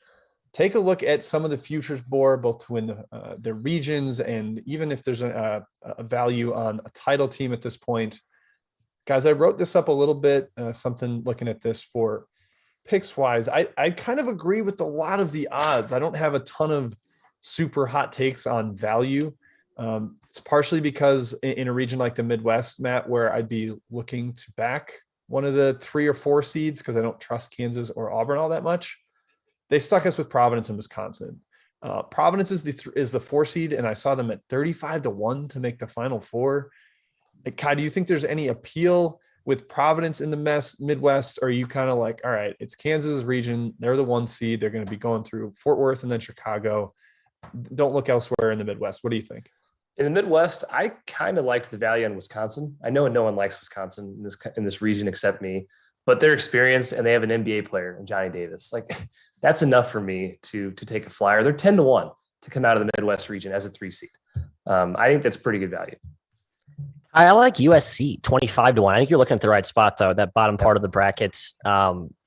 Take a look at some of the futures board, both to win the regions, and even if there's a value on a title team at this point. Guys, I wrote this up a little bit, something looking at this for picks wise. I kind of agree with a lot of the odds. I don't have a ton of super hot takes on value. It's partially because in a region like the Midwest, Matt, where I'd be looking to back one of the 3 or 4 seeds because I don't trust Kansas or Auburn all that much. They stuck us with Providence and Wisconsin. Providence is the 4 seed, and I saw them at 35-1 to make the Final Four. Kai, do you think there's any appeal with Providence in the Midwest? Or are you kind of like, all right, it's Kansas region. They're the 1 seed. They're going to be going through Fort Worth and then Chicago. Don't look elsewhere in the Midwest. What do you think? In the Midwest, I kind of liked the value on Wisconsin. I know no one likes Wisconsin in this region except me, but they're experienced and they have an NBA player in Johnny Davis. Like, that's enough for me to take a flyer. They're 10-1 to come out of the Midwest region as a 3 seed. I think that's pretty good value. I like USC 25-1. I think you're looking at the right spot though. That bottom part of the brackets.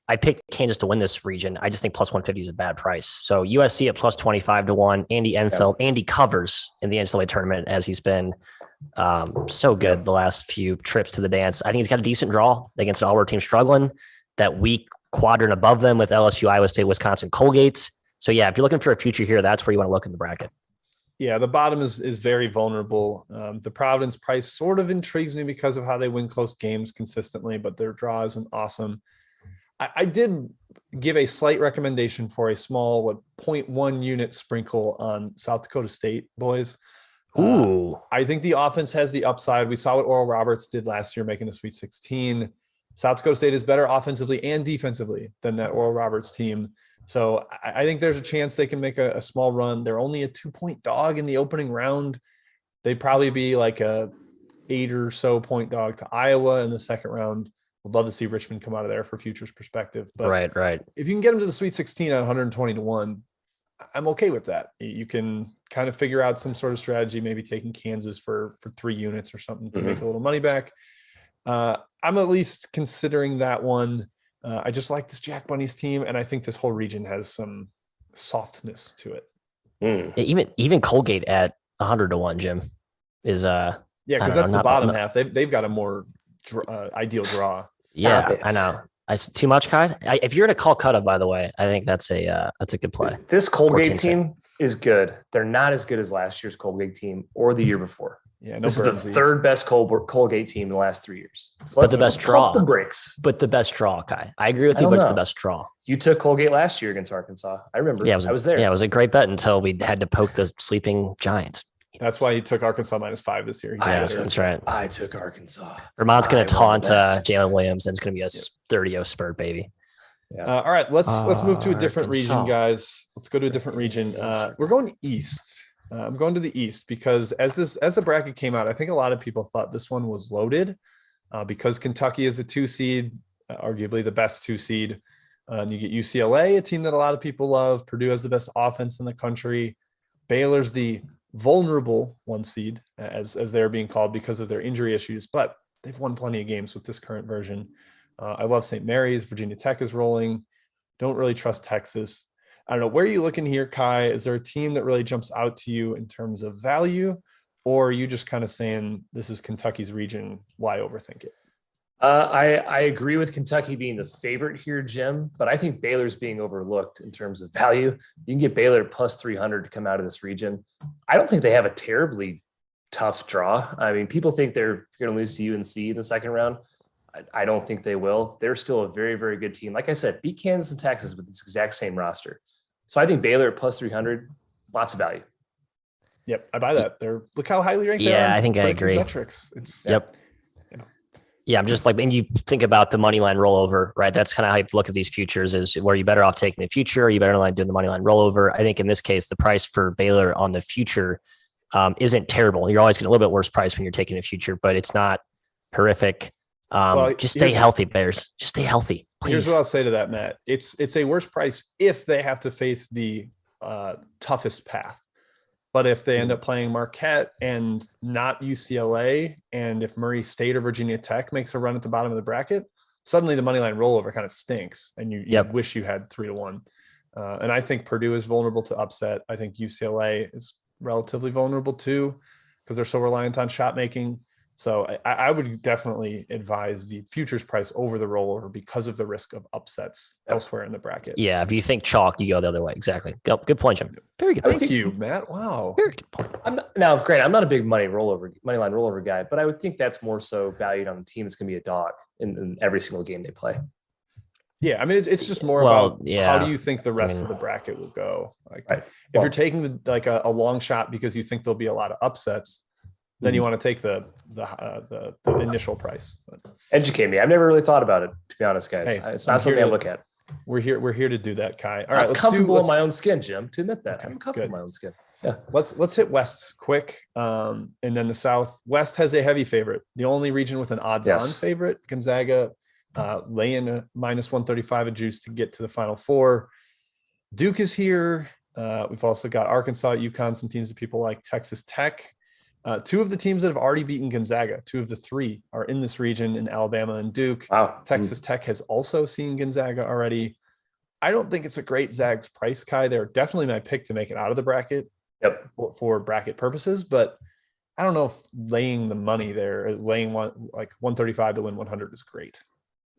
I picked Kansas to win this region. I just think +150 is a bad price. So USC at +25-1. Andy Enfield. Andy covers in the NCAA tournament as he's been so good the last few trips to the dance. I think he's got a decent draw against an Auburn team struggling. That weak quadrant above them with LSU, Iowa State, Wisconsin, Colgate. So yeah, if you're looking for a future here, that's where you want to look in the bracket. Yeah, the bottom is very vulnerable. The Providence price sort of intrigues me because of how they win close games consistently, but their draw isn't awesome. I did give a slight recommendation for a small 0.1 unit sprinkle on South Dakota State, boys. Ooh. I think the offense has the upside. We saw what Oral Roberts did last year, making the Sweet 16. South Dakota State is better offensively and defensively than that Oral Roberts team. So I think there's a chance they can make a small run. They're only a 2-point dog in the opening round. They'd probably be like a 8 or so point dog to Iowa in the second round. Would love to see Richmond come out of there for futures perspective. But right. If you can get them to the Sweet 16 at 120-1, I'm okay with that. You can kind of figure out some sort of strategy, maybe taking Kansas for 3 units or something to make a little money back. I'm at least considering that one. I just like this Jack Bunny's team, and I think this whole region has some softness to it. Yeah, even Colgate at 100-1, Jim, is because that's the bottom half. They've got a more ideal draw. Yeah, I know. Too much, Kai. If you're in a Calcutta, by the way, I think that's a good play. This Colgate team is good. They're not as good as last year's Colgate team or the year before. Yeah, this is the third best Colgate team in the last 3 years. So but the best draw. The breaks. But the best draw, Kai. I agree with you, but it's the best draw. You took Colgate last year against Arkansas. I remember. Yeah, I was there. Yeah, it was a great bet until we had to poke the sleeping giant. That's why he took Arkansas -5 this year. That's right. I took Arkansas. Vermont's going to taunt Jalen Williams, and it's going to be a 30-0 spurt, baby. Yeah. All right, let's move to a different region, guys. Let's go to a different region. We're going east. I'm going to the East because as the bracket came out, I think a lot of people thought this one was loaded because Kentucky is the 2 seed, arguably the best 2 seed. And you get UCLA, a team that a lot of people love. Purdue has the best offense in the country. Baylor's the vulnerable 1 seed, as they're being called because of their injury issues, but they've won plenty of games with this current version. I love St. Mary's. Virginia Tech is rolling. Don't really trust Texas. I don't know. Where are you looking here, Kai? Is there a team that really jumps out to you in terms of value, or are you just kind of saying this is Kentucky's region? Why overthink it? I agree with Kentucky being the favorite here, Jim, but I think Baylor's being overlooked in terms of value. You can get Baylor +300 to come out of this region. I don't think they have a terribly tough draw. I mean, people think they're going to lose to UNC in the second round. I don't think they will. They're still a very, very good team. Like I said, beat Kansas and Texas with this exact same roster. So I think Baylor plus 300, lots of value. Yep, I buy that. Look how highly ranked they are. Yeah, I think I agree. Metrics. Yep. Yeah, I'm just like, and you think about the money line rollover, right? That's kind of how you look at these futures is where you better off taking the future or you better off doing the money line rollover. I think in this case, the price for Baylor on the future isn't terrible. You're always getting a little bit worse price when you're taking the future, but it's not horrific. Just stay healthy, Bears. Just stay healthy, please. Here's what I'll say to that, Matt. It's a worse price if they have to face the toughest path. But if they end up playing Marquette and not UCLA, and if Murray State or Virginia Tech makes a run at the bottom of the bracket, suddenly the money line rollover kind of stinks, and you wish you had 3-1. And I think Purdue is vulnerable to upset. I think UCLA is relatively vulnerable too because they're so reliant on shot making. So I would definitely advise the futures price over the rollover because of the risk of upsets elsewhere in the bracket. Yeah, if you think chalk, you go the other way. Exactly. Good point, Jim. Very good. Thank you, Matt. Wow. Very good point. I'm not a big money line rollover guy, but I would think that's more so valued on the team that's going to be a dog in every single game they play. Yeah, I mean, it's just more about how do you think the rest of the bracket will go? Like, if you're taking a long shot because you think there'll be a lot of upsets, then you want to take the initial price. Educate me. I've never really thought about it, to be honest, guys. It's not something I look at. We're here to do that, Kai. All right, I'm comfortable in my own skin, Jim. To admit that, I'm comfortable in my own skin. Yeah. Let's hit West quick, and then the South. West has a heavy favorite. The only region with an odds-on favorite. Gonzaga laying a -135 a juice to get to the Final Four. Duke is here. We've also got Arkansas, UConn, some teams that people like. Texas Tech. Two of the teams that have already beaten Gonzaga, 2 of the 3 are in this region in Alabama and Duke. Wow. Texas Tech has also seen Gonzaga already. I don't think it's a great Zags price, Kai. They're definitely my pick to make it out of the bracket for bracket purposes, but I don't know if laying the money there, laying 135 to win 100 is great.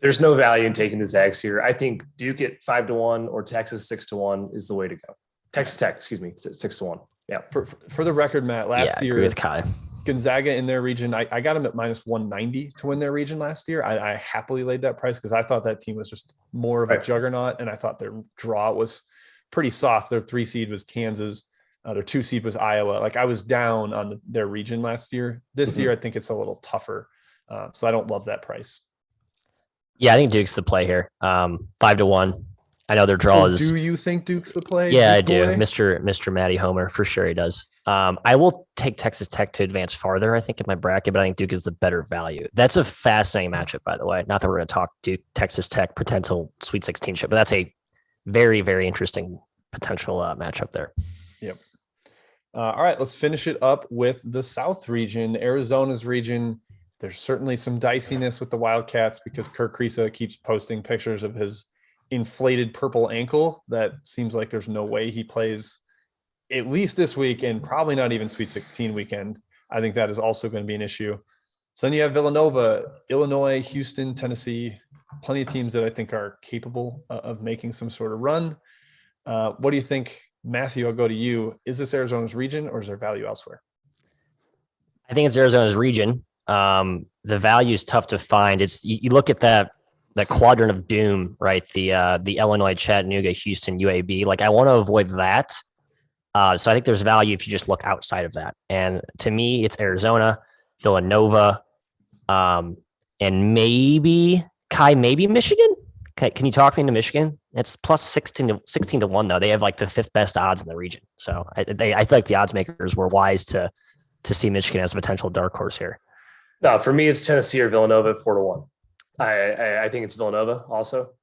There's no value in taking the Zags here. I think Duke at 5-1 or Texas 6-1 is the way to go. Texas Tech, 6-1. Yeah. For the record, Matt, last year with Kai. Gonzaga in their region, I got them at -190 to win their region last year. I happily laid that price because I thought that team was just more of a juggernaut, and I thought their draw was pretty soft. Their 3 seed was Kansas. Their 2 seed was Iowa. Like, I was down on their region last year. This year, I think it's a little tougher. So I don't love that price. Yeah, I think Duke's the play here. 5-1. I know their draw is. Do you think Duke's the play? Yeah, I do. Mr. Matty Homer, for sure he does. I will take Texas Tech to advance farther, I think, in my bracket, but I think Duke is the better value. That's a fascinating matchup, by the way. Not that we're going to talk Duke, Texas Tech, potential Sweet 16 ship, but that's a very, very interesting potential matchup there. Yep. All right, let's finish it up with the South region, Arizona's region. There's certainly some diciness with the Wildcats because Kirk Kriisa keeps posting pictures of his inflated purple ankle that seems like there's no way he plays at least this week and probably not even Sweet 16 weekend. I think that is also going to be an issue. So then you have Villanova, Illinois, Houston, Tennessee, plenty of teams that I think are capable of making some sort of run. What do you think, Matthew? I'll go to you. Is this Arizona's region or is there value elsewhere? I think it's Arizona's region. The value is tough to find. It's you look at that quadrant of doom, right? The Illinois, Chattanooga, Houston, UAB. Like, I want to avoid that. So I think there's value if you just look outside of that. And to me, it's Arizona, Villanova, and maybe Michigan. Can you talk me into Michigan? It's plus 16 to 1 though. They have like the 5th best odds in the region. So I feel like the odds makers were wise to see Michigan as a potential dark horse here. No, for me, it's Tennessee or Villanova at 4-1. I think it's Villanova also.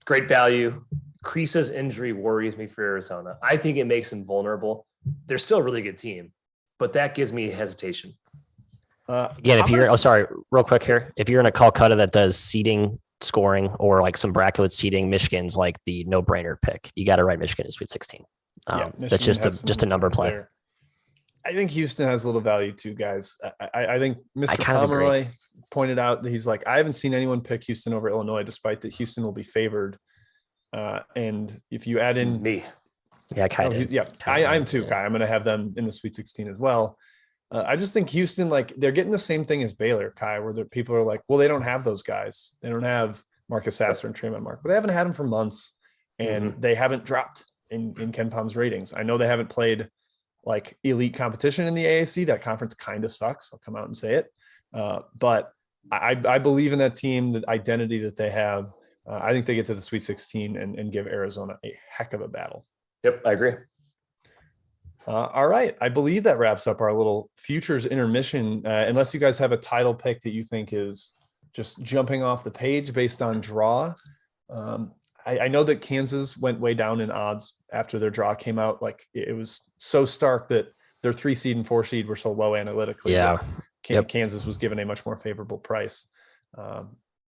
Great value. Kriisa's injury worries me for Arizona. I think it makes them vulnerable. They're still a really good team, but that gives me hesitation. Again, real quick here. If you're in a Calcutta that does seeding, scoring, or like some bracket with seeding, Michigan's like the no-brainer pick. You got to write Michigan in Sweet 16. That's just a number play. There. I think Houston has a little value too, guys. I think Mr. Pomeroy pointed out that he's like, I haven't seen anyone pick Houston over Illinois, despite that Houston will be favored. And if you add in me, I'm too, Kai. I'm going to have them in the Sweet 16 as well. I just think Houston, like, they're getting the same thing as Baylor, Kai, where people are like, well, they don't have those guys. They don't have Marcus Sasser and Tremont Mark, but they haven't had them for months, and they haven't dropped in KenPom's ratings. I know they haven't played like elite competition in the AAC. That conference kind of sucks. I'll come out and say it. But I believe in that team, the identity that they have. I think they get to the Sweet 16 and give Arizona a heck of a battle. Yep, I agree. All right. I believe that wraps up our little futures intermission. Unless you guys have a title pick that you think is just jumping off the page based on draw. I know that Kansas went way down in odds after their draw came out. Like it was so stark that their 3 seed and 4 seed were so low analytically. Yeah. Kansas was given a much more favorable price.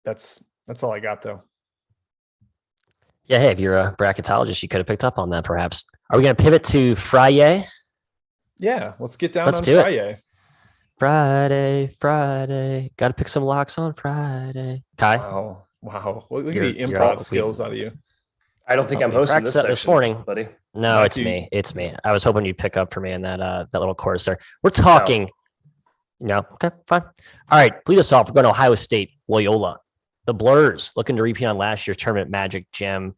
That's all I got though. Yeah, hey, if you're a bracketologist, you could have picked up on that perhaps. Are we going to pivot to Friday? Yeah, let's get down Let's on do Friday. Friday. Got to pick some locks on Friday. Kai? Wow. Look at the improv skills out of you. I don't think I'm hosting this section, this morning, buddy. No, it's me. It's me. I was hoping you'd pick up for me in that little course there. We're talking. No. Okay, fine. All right, lead us off. We're going to Ohio State, Loyola. The Blurs looking to repeat on last year's tournament magic, Jim.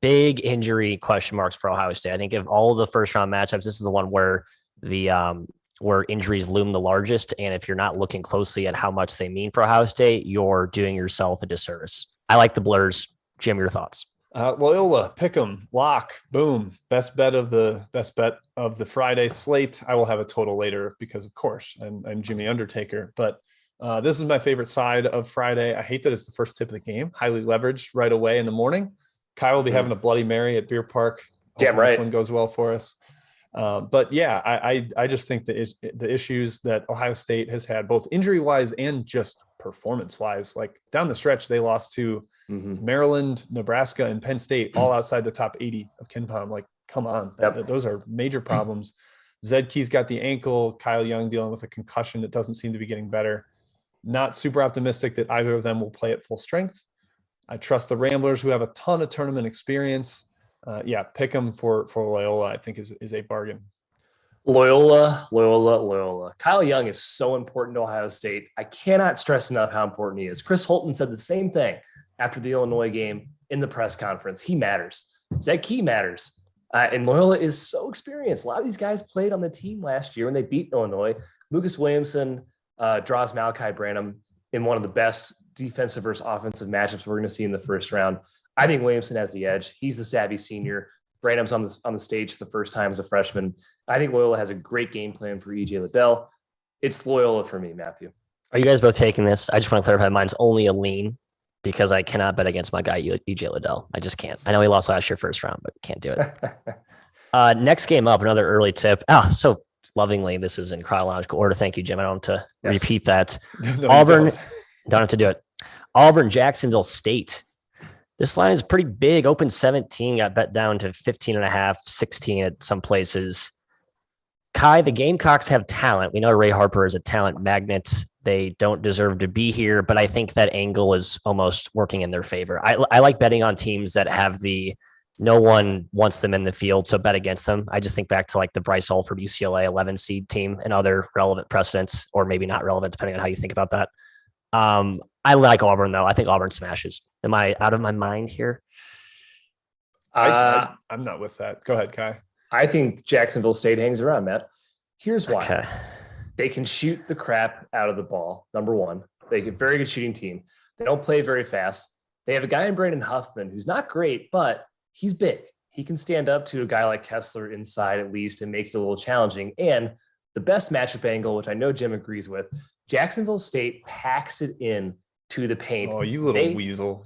Big injury question marks for Ohio State. I think of all the first round matchups, this is the one where where injuries loom the largest. And if you're not looking closely at how much they mean for Ohio State, you're doing yourself a disservice. I like the Blurs. Jim, your thoughts? Loyola, pick 'em, lock, boom. Best bet of the Friday slate. I will have a total later because, of course, I'm Jimmy Undertaker. But this is my favorite side of Friday. I hate that it's the first tip of the game. Highly leveraged right away in the morning. Kai will be having a Bloody Mary at Beer Park. Damn right. This one goes well for us. But yeah, I just think the issues that Ohio State has had, both injury wise and just performance wise, like down the stretch, they lost to Maryland, Nebraska, and Penn State, all outside the top 80 of KenPom. Like, come on, those are major problems. Zedke's got the ankle. Kyle Young dealing with a concussion that doesn't seem to be getting better. Not super optimistic that either of them will play at full strength. I trust the Ramblers, who have a ton of tournament experience. Pick them for Loyola, I think is a bargain. Loyola. Kyle Young is so important to Ohio State. I cannot stress enough how important he is. Chris Holton said the same thing after the Illinois game in the press conference. He matters. Zedke matters. And Loyola is so experienced. A lot of these guys played on the team last year when they beat Illinois. Lucas Williamson draws Malachi Branham in one of the best defensive versus offensive matchups we're going to see in the first round. I think Williamson has the edge. He's the savvy senior. Branham's on the stage for the first time as a freshman. I think Loyola has a great game plan for EJ Liddell. It's Loyola for me, Matthew. Are you guys both taking this? I just want to clarify. Mine's only a lean because I cannot bet against my guy, EJ Liddell. I just can't. I know he lost last year first round, but can't do it. Next game up, another early tip. So lovingly, this is in chronological order. Thank you, Jim. I don't have to repeat that. No, Auburn, don't have to do it. Auburn, Jacksonville State. This line is pretty big. Open 17, got bet down to 15.5, 16 at some places. Kai, the Gamecocks have talent. We know Ray Harper is a talent magnet. They don't deserve to be here, but I think that angle is almost working in their favor. I like betting on teams that have no one wants them in the field, so bet against them. I just think back to like the Bryce Alford UCLA 11 seed team and other relevant precedents, or maybe not relevant, depending on how you think about that. I like Auburn, though. I think Auburn smashes. Am I out of my mind here? I'm not with that. Go ahead, Kai. I think Jacksonville State hangs around, Matt. Here's why. Okay. They can shoot the crap out of the ball, number one. They get very good shooting team. They don't play very fast. They have a guy in Brandon Huffman who's not great, but he's big. He can stand up to a guy like Kessler inside at least and make it a little challenging. And the best matchup angle, which I know Jim agrees with, Jacksonville State packs it in to the paint. Oh, you little weasel.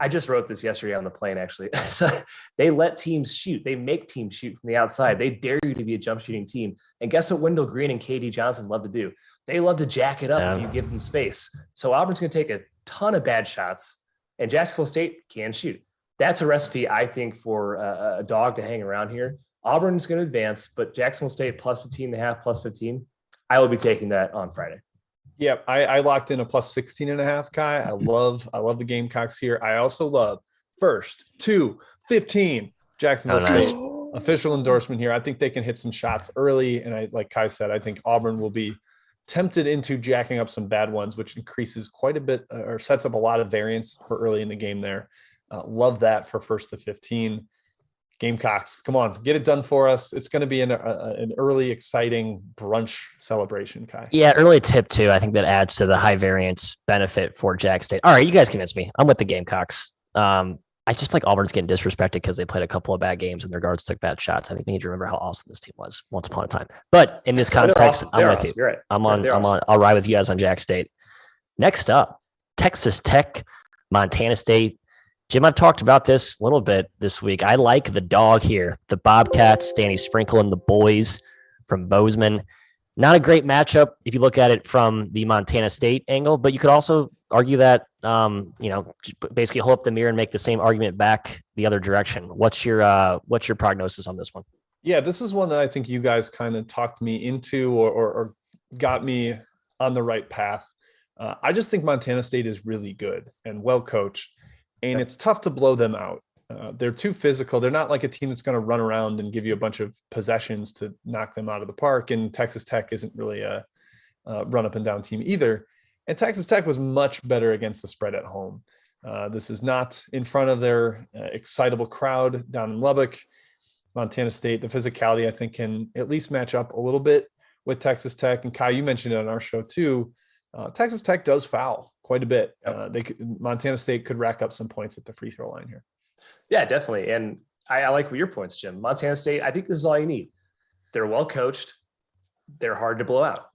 I just wrote this yesterday on the plane, actually. So they let teams shoot. They make teams shoot from the outside. They dare you to be a jump shooting team. And guess what Wendell Green and KD Johnson love to do? They love to jack it up if you give them space. So Auburn's going to take a ton of bad shots, and Jacksonville State can shoot. That's a recipe, I think, for a dog to hang around here. Auburn's going to advance, but Jacksonville State plus 15.5, plus 15. I will be taking that on Friday. Yeah, I locked in a plus 16.5, Kai. I love the Gamecocks here. I also love first 2-15 Jacksonville State. Official endorsement here. I think they can hit some shots early. And like Kai said, I think Auburn will be tempted into jacking up some bad ones, which increases quite a bit or sets up a lot of variance for early in the game there. Love that for first to 15. Gamecocks, come on, get it done for us. It's going to be an early, exciting brunch celebration, Kai. Yeah, early tip too. I think that adds to the high variance benefit for Jack State. All right, you guys convinced me. I'm with the Gamecocks. I just feel like Auburn's getting disrespected because they played a couple of bad games and their guards took bad shots. I think we need to remember how awesome this team was once upon a time. But in this context, awesome. I'm with awesome. you. Right. I'll ride with you guys on Jack State. Next up, Texas Tech, Montana State. Jim, I've talked about this a little bit this week. I like the dog here. The Bobcats, Danny Sprinkle and the boys from Bozeman. Not a great matchup if you look at it from the Montana State angle, but you could also argue that, basically hold up the mirror and make the same argument back the other direction. What's your prognosis on this one? Yeah, this is one that I think you guys kind of talked me into or got me on the right path. I just think Montana State is really good and well coached, and it's tough to blow them out. They're too physical. They're not like a team that's going to run around and give you a bunch of possessions to knock them out of the park. And Texas Tech isn't really a run up and down team either. And Texas Tech was much better against the spread at home. This is not in front of their excitable crowd down in Lubbock. Montana State, the physicality, I think, can at least match up a little bit with Texas Tech. And Kai, you mentioned it on our show too. Texas Tech does foul quite a bit. Montana State could rack up some points at the free throw line here. Yeah, definitely. And I like your points, Jim. Montana State, I think this is all you need. They're well coached. They're hard to blow out.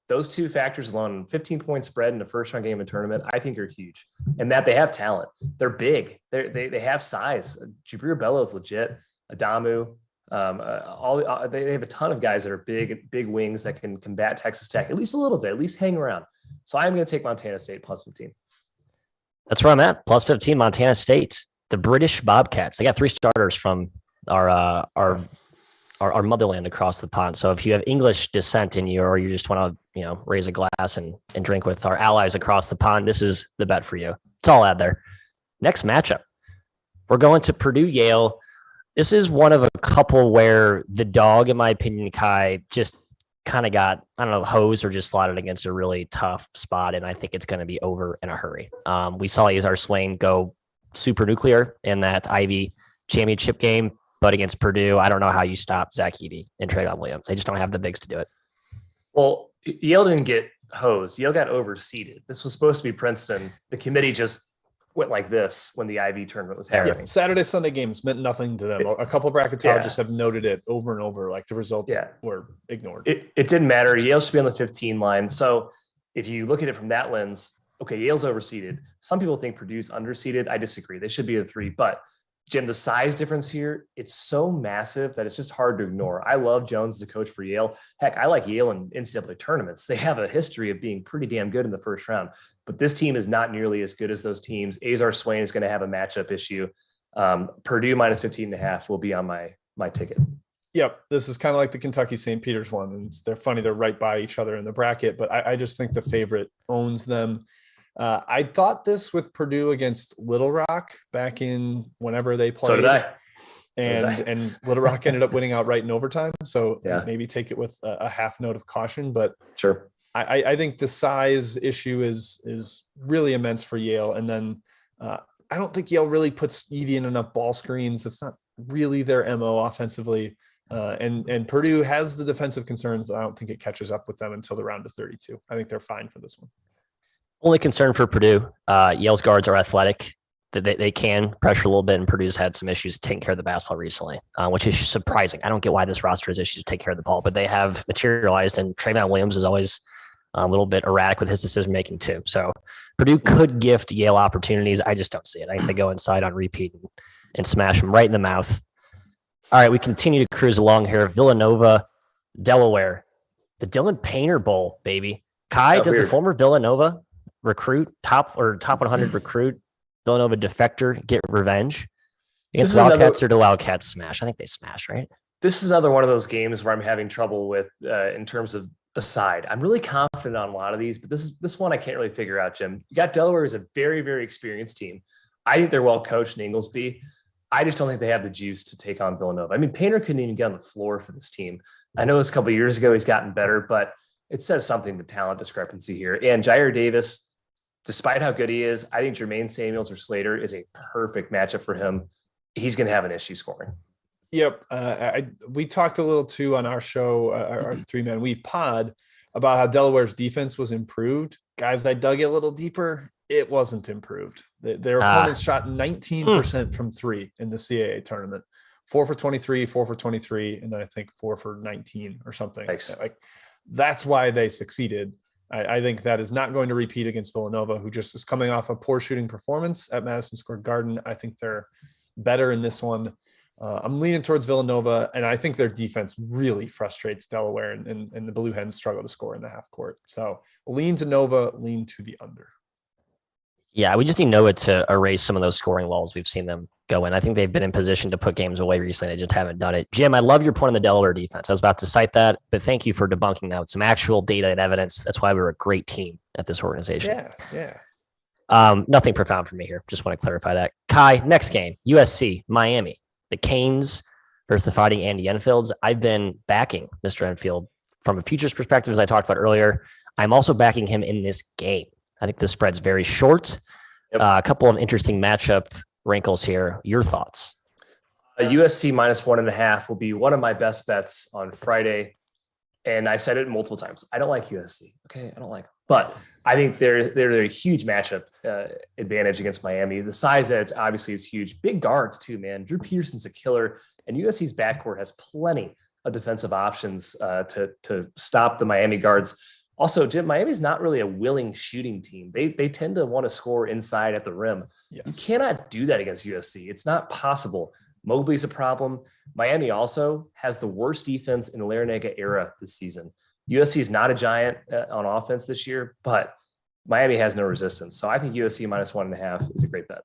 Those two factors alone, 15-point spread in the first round game of the tournament, I think are huge. And that they have talent. They're big. They have size. Jabril Bello is legit. Adamu. They have a ton of guys that are big wings that can combat Texas Tech, at least a little bit, at least hang around. So I'm going to take Montana State plus 15. That's where I'm at. Plus 15, Montana State. The British Bobcats. They got 3 starters from our motherland across the pond. So if you have English descent in you, or you just want to, raise a glass and drink with our allies across the pond, this is the bet for you. It's all out there. Next matchup, we're going to Purdue Yale. This is one of a couple where the dog, in my opinion, Kai, just kind of got, hosed or just slotted against a really tough spot. And I think it's going to be over in a hurry. We saw Yazar Swain go super nuclear in that Ivy championship game, but against Purdue, I don't know how you stop Zach Edey and Trayvon Williams. They just don't have the bigs to do it. Well, Yale didn't get hosed. Yale got overseeded. This was supposed to be Princeton. The committee just went like this when the Ivy tournament was happening. Yeah, Saturday, Sunday games meant nothing to them. A couple of bracketologists have noted it over and over, like the results were ignored. It didn't matter. Yale should be on the 15 line. So if you look at it from that lens, okay, Yale's overseeded. Some people think Purdue's underseeded. I disagree. They should be a 3. But Jim, the size difference here, it's so massive that it's just hard to ignore. I love Jones as a coach for Yale. Heck, I like Yale in NCAA tournaments. They have a history of being pretty damn good in the first round, but this team is not nearly as good as those teams. Azar Swain is going to have a matchup issue. Purdue minus 15.5 will be on my ticket. Yep. This is kind of like the Kentucky St. Peter's one. And they're funny. They're right by each other in the bracket, but I just think the favorite owns them. I thought this with Purdue against Little Rock back in whenever they played. So did I. And Little Rock ended up winning outright in overtime. So maybe take it with a half note of caution, but sure. I think the size issue is really immense for Yale. And then I don't think Yale really puts Edey in enough ball screens. That's not really their MO offensively. And Purdue has the defensive concerns, but I don't think it catches up with them until the round of 32. I think they're fine for this one. Only concern for Purdue, Yale's guards are athletic. They can pressure a little bit, and Purdue's had some issues taking care of the basketball recently, which is surprising. I don't get why this roster has issues to take care of the ball, but they have materialized, and Trayvon Williams is always a little bit erratic with his decision-making too. So Purdue could gift Yale opportunities. I just don't see it. I think they go inside on repeat and smash them right in the mouth. All right, we continue to cruise along here. Villanova, Delaware, the Dylan Painter Bowl, baby. Kai, does the former Villanova recruit, top 100 recruit, Villanova defector get revenge against Wildcats, or do Wildcats smash? I think they smash, right? This is another one of those games where I'm having trouble with in terms of a side. I'm really confident on a lot of these, but this one I can't really figure out, Jim. You got Delaware as a very, very experienced team. I think they're well coached in Inglesby. I just don't think they have the juice to take on Villanova. I mean, Painter couldn't even get on the floor for this team. I know it's a couple of years ago he's gotten better, but it says something, the talent discrepancy here. And Jair Davis, despite how good he is, I think Jermaine Samuels or Slater is a perfect matchup for him. He's going to have an issue scoring. Yep. We talked a little too on our show, our 3-man weave pod, about how Delaware's defense was improved. Guys, I dug it a little deeper. It wasn't improved. Their opponents shot 19% from 3 in the CAA tournament. 4 for 23, 4 for 23, and then I think 4 for 19 or something. Thanks. Like, that's why they succeeded. I think that is not going to repeat against Villanova, who just is coming off a poor shooting performance at Madison Square Garden. I think they're better in this one. I'm leaning towards Villanova, and I think their defense really frustrates Delaware, and the Blue Hens struggle to score in the half court. So lean to Nova, lean to the under. Yeah, we just need Nova to erase some of those scoring walls we've seen them go in. I think they've been in position to put games away recently. They just haven't done it. Jim, I love your point on the Delaware defense. I was about to cite that, but thank you for debunking that with some actual data and evidence. That's why we're a great team at this organization. Yeah. Nothing profound for me here. Just want to clarify that. Kai, next game, USC, Miami. The Canes versus the Fighting Andy Enfields. I've been backing Mr. Enfield from a futures perspective, as I talked about earlier. I'm also backing him in this game. I think the spread's very short. Yep. A couple of interesting matchup wrinkles here. Your thoughts? USC -1.5 will be one of my best bets on Friday. And I've said it multiple times. I don't like USC. Okay. I don't like them. But I think they're a huge matchup advantage against Miami. The size edge obviously is huge. Big guards too, man. Drew Peterson's a killer. And USC's backcourt has plenty of defensive options to stop the Miami guards. Also, Jim, Miami's not really a willing shooting team. They tend to want to score inside at the rim. Yes. You cannot do that against USC. It's not possible. Mobley's a problem. Miami also has the worst defense in the Larinaga era this season. USC is not a giant on offense this year, but Miami has no resistance. So I think USC -1.5 is a great bet.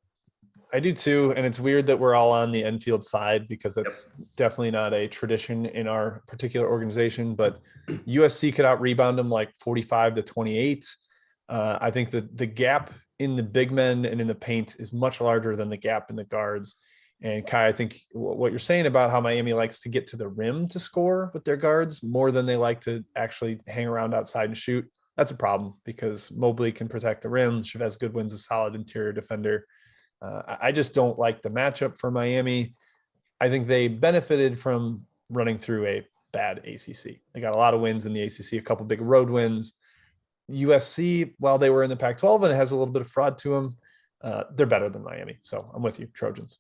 I do too. And it's weird that we're all on the Enfield side because that's definitely not a tradition in our particular organization, but USC could out rebound them like 45-28. I think that the gap in the big men and in the paint is much larger than the gap in the guards. And Kai, I think what you're saying about how Miami likes to get to the rim to score with their guards more than they like to actually hang around outside and shoot, that's a problem because Mobley can protect the rim. Chavez Goodwin's a solid interior defender. I just don't like the matchup for Miami. I think they benefited from running through a bad ACC. They got a lot of wins in the ACC, a couple big road wins. USC, while they were in the Pac-12 and it has a little bit of fraud to them, they're better than Miami. So I'm with you, Trojans.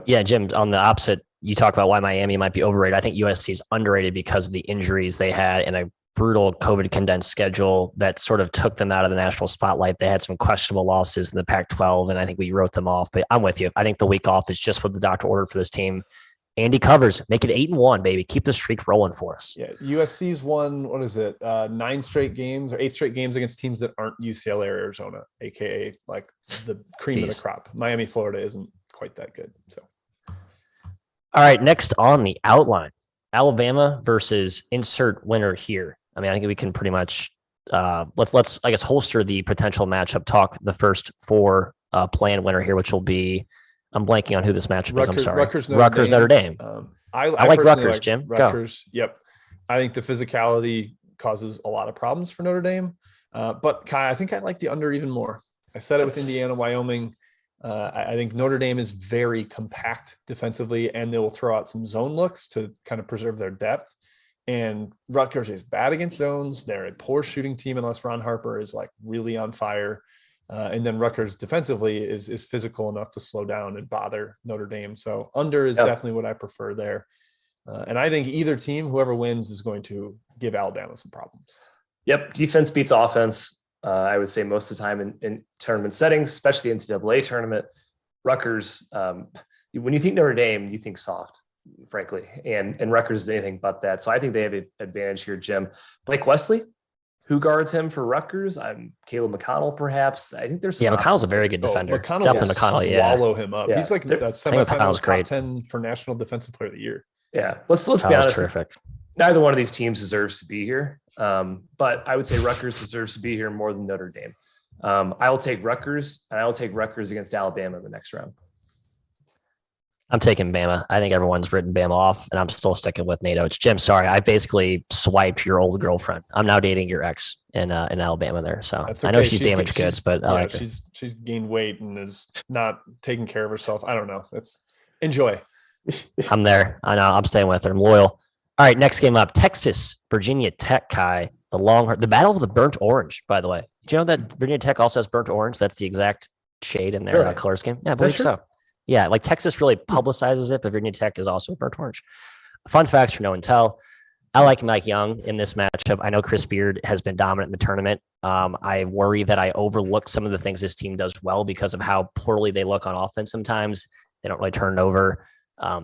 Yeah, Jim, on the opposite, you talk about why Miami might be overrated. I think USC is underrated because of the injuries they had and a brutal COVID condensed schedule that sort of took them out of the national spotlight. They had some questionable losses in the Pac-12, and I think we wrote them off. But I'm with you. I think the week off is just what the doctor ordered for this team. Andy covers, make it 8-1, baby. Keep the streak rolling for us. Yeah, USC's won, 9 straight games or 8 straight games against teams that aren't UCLA or Arizona, aka like the cream of the crop. Miami, Florida isn't quite that good. So, all right, next on the outline, Alabama versus insert winner here. I mean, I think we can pretty much let's I guess holster the potential matchup. Talk the first 4 planned winner here, which will be. I'm blanking on who this matchup is. I'm sorry. Rutgers, Notre Dame. I like Rutgers, Jim. Rutgers. Go. Yep. I think the physicality causes a lot of problems for Notre Dame. But Kai, I think I like the under even more. I said it with Indiana, Wyoming. I think Notre Dame is very compact defensively, and they will throw out some zone looks to kind of preserve their depth. And Rutgers is bad against zones. They're a poor shooting team unless Ron Harper is like really on fire. And then Rutgers defensively is physical enough to slow down and bother Notre Dame. So under is definitely what I prefer there. And I think either team, whoever wins, is going to give Alabama some problems. Yep. Defense beats offense. I would say most of the time in tournament settings, especially the NCAA tournament. Rutgers, when you think Notre Dame, you think soft, frankly. And Rutgers is anything but that. So I think they have an advantage here, Jim. Blake Wesley, who guards him for Rutgers? Caleb McConnell, perhaps. I think there's some McConnell's a very good defender. McConnell Definitely McConnell. Yeah, swallow him up. Yeah. He's like a semifinal top 10 for National Defensive Player of the Year. Yeah, let's be honest. Terrific. Neither one of these teams deserves to be here, but I would say Rutgers deserves to be here more than Notre Dame. I will take Rutgers, and I will take Rutgers against Alabama in the next round. I'm taking Bama. I think everyone's written Bama off, and I'm still sticking with NATO. It's Jim. Sorry, I basically swiped your old girlfriend. I'm now dating your ex in Alabama there. So okay. I know she's damaged goods, but I like she's gained weight and is not taking care of herself. I don't know. Enjoy. I'm there. I know. I'm staying with her. I'm loyal. All right, next game up, Texas, Virginia Tech, Kai. The battle of the burnt orange, by the way. Do you know that Virginia Tech also has burnt orange? That's the exact shade in their Really? color scheme. Yeah, I believe so. Yeah, like Texas really publicizes it, but Virginia Tech is also burnt orange. Fun facts for no and tell. I like Mike Young in this matchup. I know Chris Beard has been dominant in the tournament. I worry that I overlook some of the things this team does well because of how poorly they look on offense sometimes. They don't really turn it over.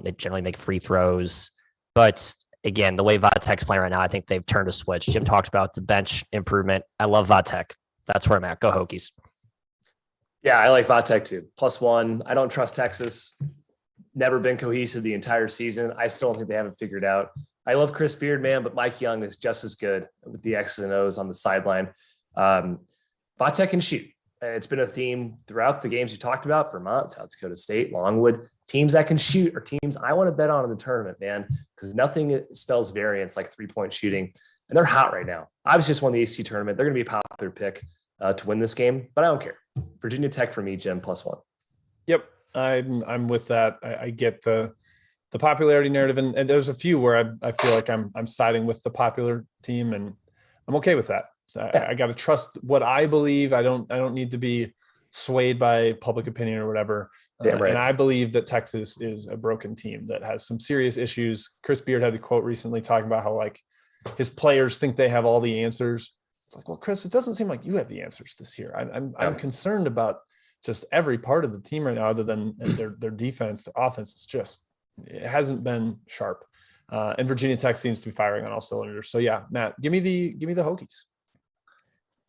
They generally make free throws. But again, the way Vatek's playing right now, I think they've turned a switch. Jim talked about the bench improvement. I love Vatek. That's where I'm at. Go Hokies. Yeah, I like Vatek too. +1. I don't trust Texas. Never been cohesive the entire season. I still don't think they have it figured out. I love Chris Beard, man, but Mike Young is just as good with the X's and O's on the sideline. Vatek can shoot. It's been a theme throughout the games you talked about, Vermont, South Dakota State, Longwood. Teams that can shoot are teams I want to bet on in the tournament, man, because nothing spells variance like three-point shooting. And they're hot right now. Obviously, just won the ACC tournament. They're going to be a popular pick to win this game, but I don't care. Virginia Tech for me, Jim, +1. Yep, I'm with that. I get the popularity narrative, and there's a few where I feel like I'm siding with the popular team, and I'm okay with that. So I got to trust what I believe. I don't need to be swayed by public opinion or whatever. Damn right. And I believe that Texas is a broken team that has some serious issues. Chris Beard had the quote recently talking about how like his players think they have all the answers. It's like, well, Chris, it doesn't seem like you have the answers this year. I'm concerned about just every part of the team right now, other than their defense. The offense is just, it hasn't been sharp. And Virginia Tech seems to be firing on all cylinders. So yeah, Matt, give me the Hokies.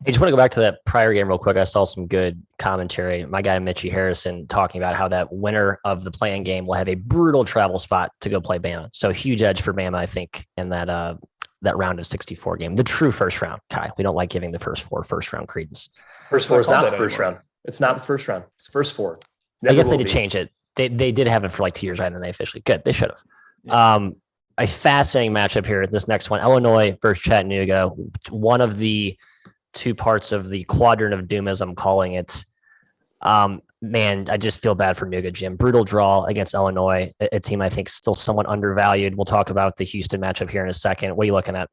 I just want to go back to that prior game real quick. I saw some good commentary. My guy, Mitchie Harrison, talking about how that winner of the play-in game will have a brutal travel spot to go play Bama. So huge edge for Bama, I think, in that round of 64 game. The true first round, Kai. We don't like giving the first round credence. First four is not the first round. It's not the first round. It's first four. I guess they did change it. They did have it for like 2 years, right? And then they officially good. They should have. Yeah. A fascinating matchup here. This next one, Illinois versus Chattanooga. One of the two parts of the quadrant of doom, as I'm calling it. Man, I just feel bad for Nuga, Jim. Brutal draw against Illinois, a team I think still somewhat undervalued. We'll talk about the Houston matchup here in a second. What are you looking at?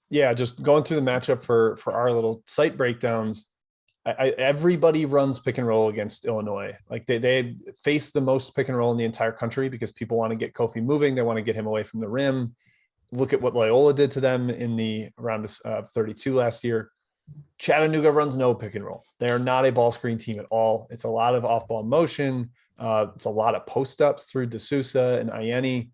Yeah, just going through the matchup for our little site breakdowns. Everybody runs pick and roll against Illinois. Like they face the most pick and roll in the entire country because people want to get Kofi moving. They want to get him away from the rim. Look at what Loyola did to them in the round of 32 last year. Chattanooga runs no pick and roll. They are not a ball screen team at all. It's a lot of off-ball motion. It's a lot of post-ups through D'Souza and Ianni,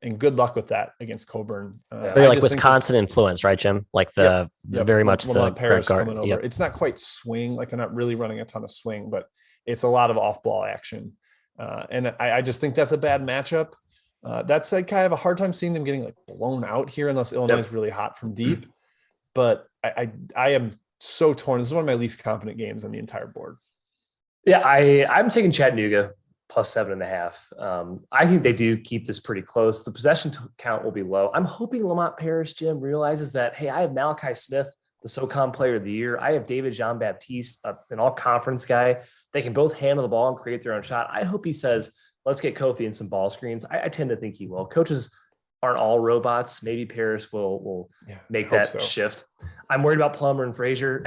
and good luck with that against Coburn. Very like Wisconsin influence, right, Jim? Like the very much the Paris coming over. Yep. It's not quite swing. Like they're not really running a ton of swing, but it's a lot of off-ball action. And I just think that's a bad matchup. That said, Kai, I have a hard time seeing them getting like blown out here unless Illinois is really hot from deep. But I am so torn. This is one of my least confident games on the entire board. Yeah, I'm taking Chattanooga +7.5. I think they do keep this pretty close. The possession count will be low. I'm hoping Lamont Paris, Jim, realizes that, hey, I have Malachi Smith, the SoCon Player of the Year. I have David Jean-Baptiste, an all-conference guy. They can both handle the ball and create their own shot. I hope he says, let's get Kofi in some ball screens. I tend to think he will. Coaches aren't all robots. Maybe Paris will make that shift. I'm worried about Plummer and Frazier.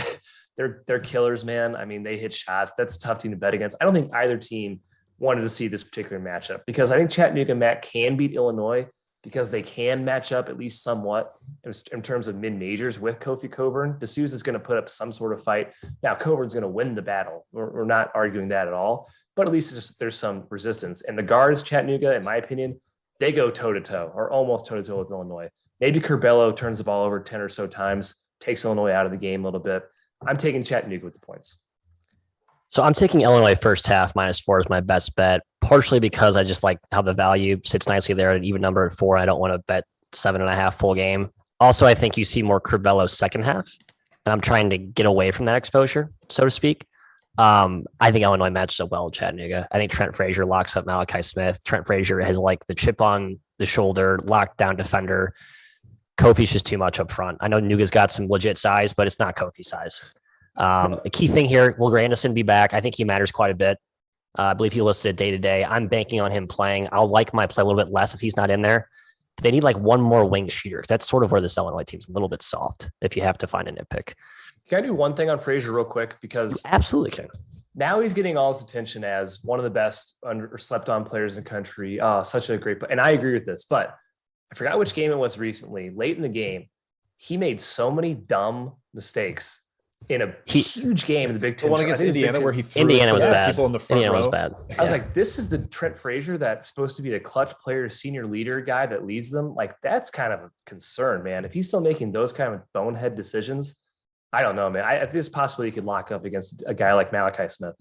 They're killers, man. I mean, they hit shots. That's a tough team to bet against. I don't think either team wanted to see this particular matchup because I think Chattanooga, Matt, can beat Illinois because they can match up at least somewhat in terms of mid-majors with Kofi Coburn. D'Souza is going to put up some sort of fight. Now, Coburn's going to win the battle. We're not arguing that at all, but at least there's some resistance. And the guards, Chattanooga, in my opinion, they go toe-to-toe or almost toe-to-toe with Illinois. Maybe Curbelo turns the ball over 10 or so times, takes Illinois out of the game a little bit. I'm taking Chattanooga with the points. So I'm taking Illinois first half -4 as my best bet, partially because I just like how the value sits nicely there at an even number at 4. I don't want to bet 7.5 full game. Also, I think you see more Curbelo second half, and I'm trying to get away from that exposure, so to speak. I think Illinois matches up well with Chattanooga. I think Trent Frazier locks up Malachi Smith. Trent Frazier has like the chip on the shoulder, lockdown defender. Kofi's just too much up front. I know Nuga's got some legit size, but it's not Kofi size. The key thing here, will Grandison be back? I think he matters quite a bit. I believe he listed day to day. I'm banking on him playing. I'll like my play a little bit less if he's not in there. But they need like one more wing shooter. That's sort of where this Illinois team's a little bit soft if you have to find a nitpick. Can I do one thing on Frazier real quick? Because you absolutely can. Now he's getting all his attention as one of the best slept on players in the country. Oh, such a great play. And I agree with this, but I forgot which game it was recently. Late in the game, he made so many dumb mistakes in a huge game in the Big Ten. The one against Indiana where he threw Indiana was bad. People in the front Indiana row. was bad. I was like, this is the Trent Frazier that's supposed to be the clutch player, senior leader guy that leads them. Like, that's kind of a concern, man. If he's still making those kind of bonehead decisions, I don't know, man. I think it's possible he could lock up against a guy like Malachi Smith.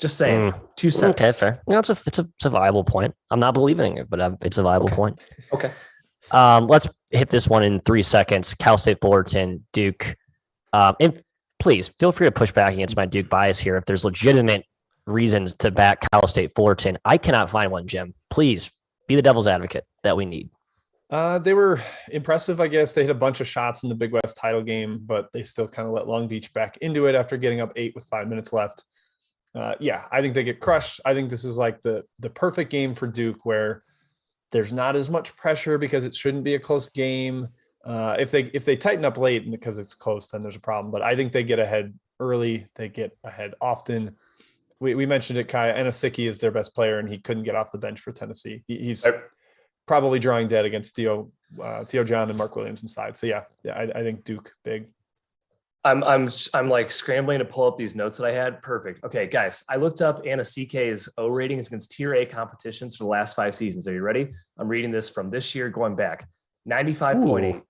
Just saying, 2 cents. Okay, fair. No, it's a viable point. I'm not believing it, but it's a viable point. Okay. Let's hit this one in 3 seconds. Cal State Fullerton, Duke. And please feel free to push back against my Duke bias here if there's legitimate reasons to back Cal State Fullerton. I cannot find one, Jim. Please be the devil's advocate that we need. They were impressive, I guess. They hit a bunch of shots in the Big West title game, but they still kind of let Long Beach back into it after getting up 8 with 5 minutes left. I think they get crushed. I think this is like the perfect game for Duke where there's not as much pressure because it shouldn't be a close game. If they tighten up late because it's close, then there's a problem. But I think they get ahead early. They get ahead often. We mentioned it, Kai. Anasicki is their best player, and he couldn't get off the bench for Tennessee. He's probably drawing dead against Theo John and Mark Williams inside. So I think Duke big. I'm like scrambling to pull up these notes that I had. Perfect. Okay, guys, I looked up Anasike's O ratings against Tier A competitions for the last 5 seasons. Are you ready? I'm reading this from this year going back. 95.8,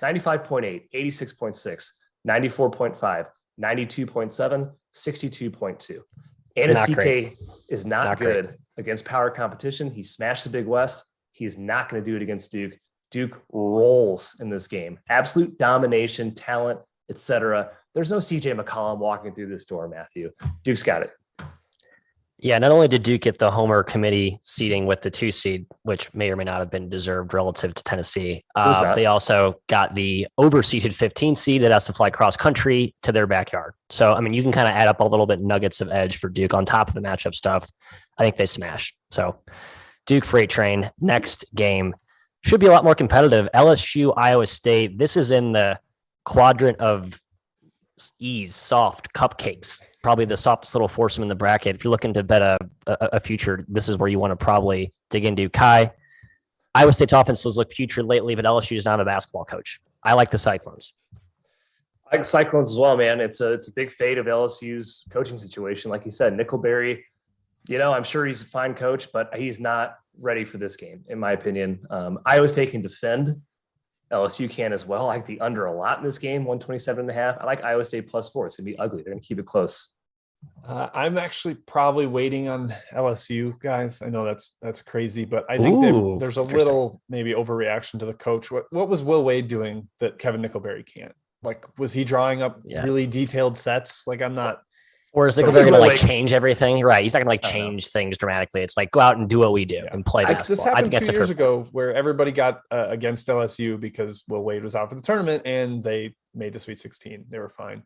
95.8, 86.6, 94.5, 92.7, 62.2. Anasike is not good against power competition. He smashed the Big West. He's not going to do it against Duke. Duke rolls in this game. Absolute domination, talent, etc. There's no CJ McCollum walking through this door, Matthew. Duke's got it. Yeah, not only did Duke get the Homer committee seating with the 2 seed, which may or may not have been deserved relative to Tennessee, they also got the overseeded 15 seed that has to fly cross country to their backyard. So, I mean, you can kind of add up a little bit nuggets of edge for Duke on top of the matchup stuff. I think they smash. So, Duke Freight Train, next game should be a lot more competitive. LSU, Iowa State. This is in the quadrant of ease, soft cupcakes, probably the softest little foursome in the bracket. If you're looking to bet a future, this is where you want to probably dig into. Kai, Iowa State's offense has looked putrid lately, but LSU does not have a basketball coach. I like the Cyclones. I like Cyclones as well, man. It's a big fate of LSU's coaching situation. Like you said, Nickelberry, I'm sure he's a fine coach, but he's not ready for this game, in my opinion. Iowa State can defend. LSU can as well. I like the under a lot in this game, 127.5. I like Iowa State +4. It's going to be ugly. They're going to keep it close. I'm actually probably waiting on LSU, guys. I know that's crazy, but I think there's a little maybe overreaction to the coach. What was Will Wade doing that Kevin Nickelberry can't? Like, was he drawing up really detailed sets? Like, I'm not. Or is Nickelberry going to change everything? Right. He's not going to change things dramatically. It's like, go out and do what we do and play basketball. This happened 2 years ago where everybody got against LSU because Will Wade was out for the tournament and they made the Sweet 16. They were fine.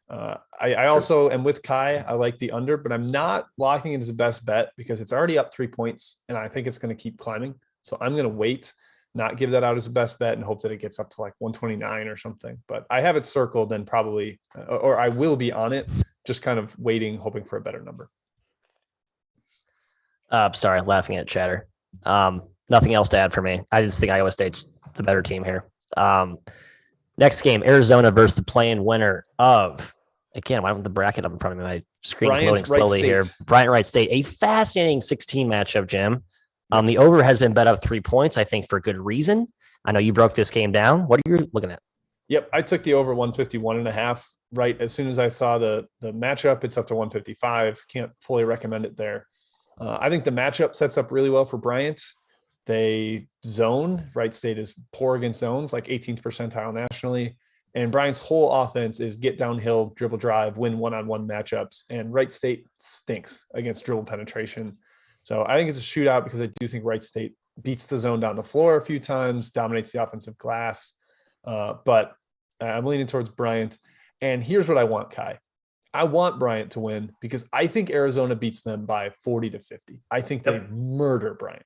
I also am with Kai. I like the under, but I'm not locking it as the best bet because it's already up 3 points and I think it's going to keep climbing. So I'm going to wait, not give that out as a best bet and hope that it gets up to like 129 or something. But I have it circled and probably, or I will be on it. Just kind of waiting, hoping for a better number. Sorry, laughing at chatter. Nothing else to add for me. I just think Iowa State's the better team here. Next game, Arizona versus the play-in winner of, again, why don't the bracket up in front of me? My screen's loading slowly here. Bryant Wright State, a fascinating 16 matchup, Jim. The over has been bet up 3 points, I think, for good reason. I know you broke this game down. What are you looking at? Yep, I took the over 151.5. Right as soon as I saw the matchup, it's up to 155. Can't fully recommend it there. I think the matchup sets up really well for Bryant. They zone. Wright State is poor against zones, like 18th percentile nationally. And Bryant's whole offense is get downhill, dribble drive, win one-on-one matchups. And Wright State stinks against dribble penetration. So I think it's a shootout because I do think Wright State beats the zone down the floor a few times, dominates the offensive glass. But I'm leaning towards Bryant. And here's what I want, Kai. I want Bryant to win because I think Arizona beats them by 40-50. I think they murder Bryant.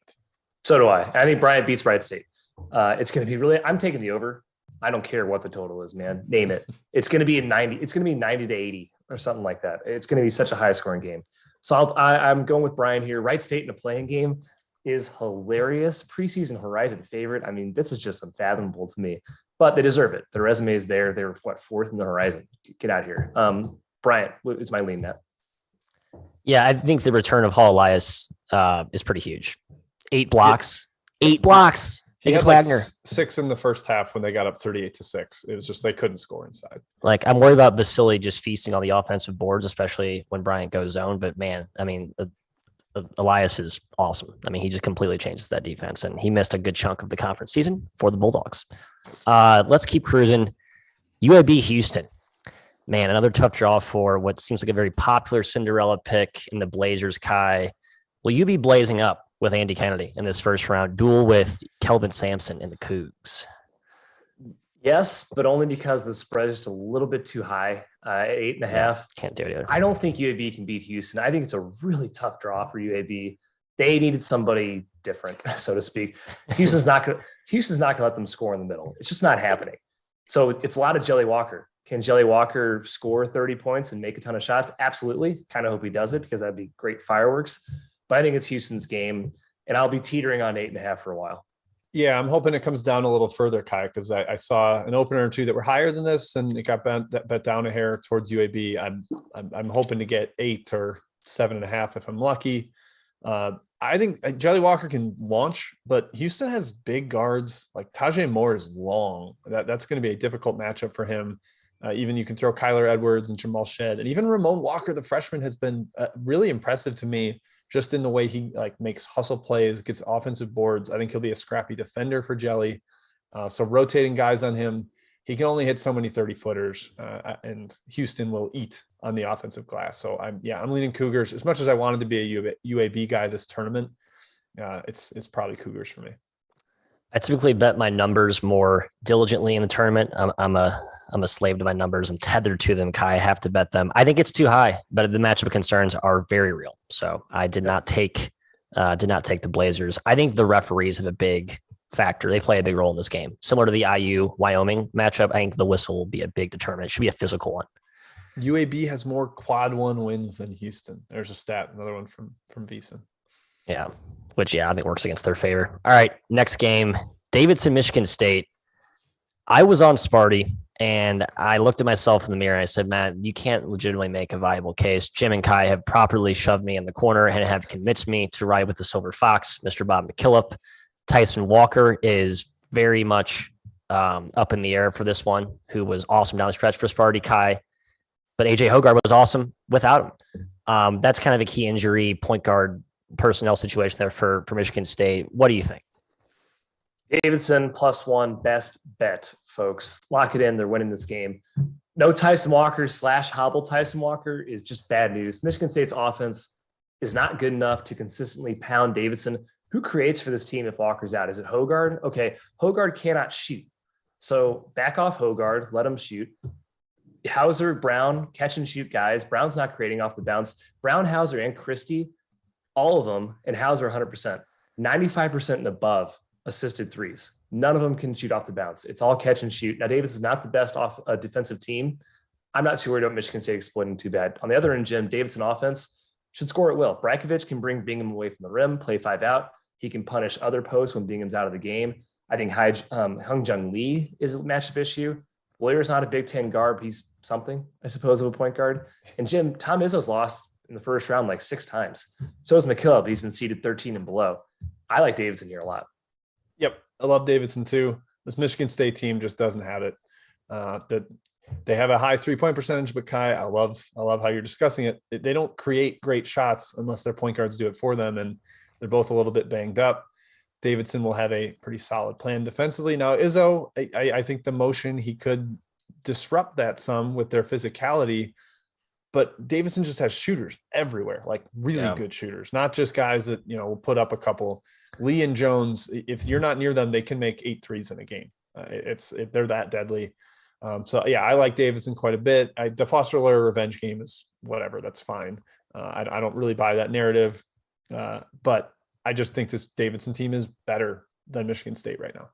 So do I. I think Bryant beats Wright State. It's going to be really, I'm taking the over. I don't care what the total is, man. Name it. It's going to be 90. It's going to be 90-80 or something like that. It's going to be such a high scoring game. So I'm going with Brian here. Wright State in a playing game is hilarious. Preseason Horizon favorite. I mean, this is just unfathomable to me, but they deserve it. Their resume is there. They're fourth in the Horizon. Get out here. Bryant is my lean net. Yeah, I think the return of Hall Elias is pretty huge. 8 blocks. 8 blocks. He had Wagner. 6 in the first half when they got up 38-6. It was just they couldn't score inside. Like, I'm worried about Vasily just feasting on the offensive boards, especially when Bryant goes zone. But man, I mean, Elias is awesome. I mean, he just completely changes that defense, and he missed a good chunk of the conference season for the Bulldogs. Let's keep cruising. UAB Houston. Man, another tough draw for what seems like a very popular Cinderella pick in the Blazers. Kai, will you be blazing up with Andy Kennedy in this first round duel with Kelvin Sampson and the Cougs? Yes, but only because the spread is just a little bit too high at 8.5. Yeah, can't do it either. I don't think UAB can beat Houston. I think it's a really tough draw for UAB. They needed somebody different, so to speak. Houston's not going to let them score in the middle. It's just not happening. So it's a lot of Jelly Walker. Can Jelly Walker score 30 points and make a ton of shots? Absolutely. Kind of hope he does it because that'd be great fireworks. But I think it's Houston's game, and I'll be teetering on 8.5 for a while. Yeah, I'm hoping it comes down a little further, Kai, because I saw an opener or two that were higher than this, and it got bet down a hair towards UAB. I'm hoping to get 8 or 7.5 if I'm lucky. I think Jelly Walker can launch, but Houston has big guards. Like Tajay Moore is long. That's going to be a difficult matchup for him. Even you can throw Kyler Edwards and Jamal Shedd, and even Ramon Walker, the freshman, has been really impressive to me just in the way he makes hustle plays, gets offensive boards. I think he'll be a scrappy defender for Jelly. So rotating guys on him, he can only hit so many 30-footers, and Houston will eat on the offensive glass. So I'm leaning Cougars. As much as I wanted to be a UAB guy this tournament, it's probably Cougars for me. I typically bet my numbers more diligently in the tournament. I'm a slave to my numbers. I'm tethered to them, Kai. I have to bet them. I think it's too high, but the matchup concerns are very real. So I did not take the Blazers. I think the referees have a big factor. They play a big role in this game. Similar to the IU Wyoming matchup, I think the whistle will be a big determinant. It should be a physical one. UAB has more quad 1 wins than Houston. There's a stat, another one from VEASAN. Yeah, which, I think works against their favor. All right, next game, Davidson, Michigan State. I was on Sparty, and I looked at myself in the mirror, and I said, man, you can't legitimately make a viable case. Jim and Kai have properly shoved me in the corner and have convinced me to ride with the Silver Fox, Mr. Bob McKillop. Tyson Walker is very much up in the air for this one, who was awesome down the stretch for Sparty, Kai. But A.J. Hogarth was awesome without him. That's kind of a key injury point guard personnel situation there for Michigan State. What do you think? Davidson +1 best bet, folks. Lock it in. They're winning this game. No Tyson Walker / hobble Tyson Walker is just bad news. Michigan State's offense is not good enough to consistently pound Davidson. Who creates for this team if Walker's out? Is it Hogarth? Okay, Hogarth cannot shoot. So back off Hogarth. Let him shoot. Hauser, Brown, catch and shoot guys. Brown's not creating off the bounce. Brown, Hauser, and Christie, all of them, and Hauser 100%. 95% and above assisted threes. None of them can shoot off the bounce. It's all catch and shoot. Now, Davis is not the best defensive team. I'm not too worried about Michigan State exploiting too bad. On the other end, Jim, Davidson offense should score at will. Brakovic can bring Bingham away from the rim, play 5 out. He can punish other posts when Bingham's out of the game. I think Hung Jung Lee is a matchup issue. Boyer's not a Big Ten guard. But he's something, I suppose, of a point guard. And Jim, Tom Izzo's lost in the first round like 6 times. So is McKillop, but he's been seeded 13 and below. I like Davidson here a lot. Yep, I love Davidson too. This Michigan State team just doesn't have it. That they have a high 3-point percentage, but Kai, I love how you're discussing it. They don't create great shots unless their point guards do it for them, and they're both a little bit banged up. Davidson will have a pretty solid plan defensively. Now, Izzo, I think the motion, he could disrupt that some with their physicality, but Davidson just has shooters everywhere, like really good shooters, not just guys that, will put up a couple. Lee and Jones, if you're not near them, they can make 8 threes in a game. They're that deadly. So yeah, I like Davidson quite a bit. The Foster Loyer revenge game is whatever. That's fine. I don't really buy that narrative, but I just think this Davidson team is better than Michigan State right now.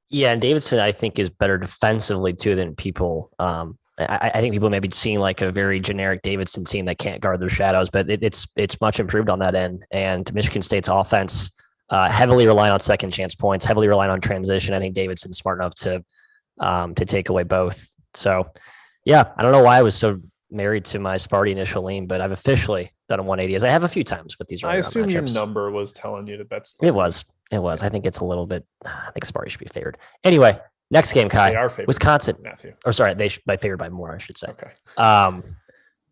Yeah, and Davidson, I think, is better defensively too than people. I think people may be seeing like a very generic Davidson team that can't guard their shadows, but it's much improved on that end. And Michigan State's offense heavily relying on second chance points, heavily relying on transition. I think Davidson's smart enough to take away both. So, yeah, I don't know why I was so married to my Sparty initial lean, but I've officially done a 180 as I have a few times with these. I assume matchups. Your number was telling you to bet. It was. I think it's a little bit. I think Sparty should be favored. Anyway, next game, Kai. They are favored, Wisconsin. Matthew. Or sorry, they should be favored by more, I should say. Okay.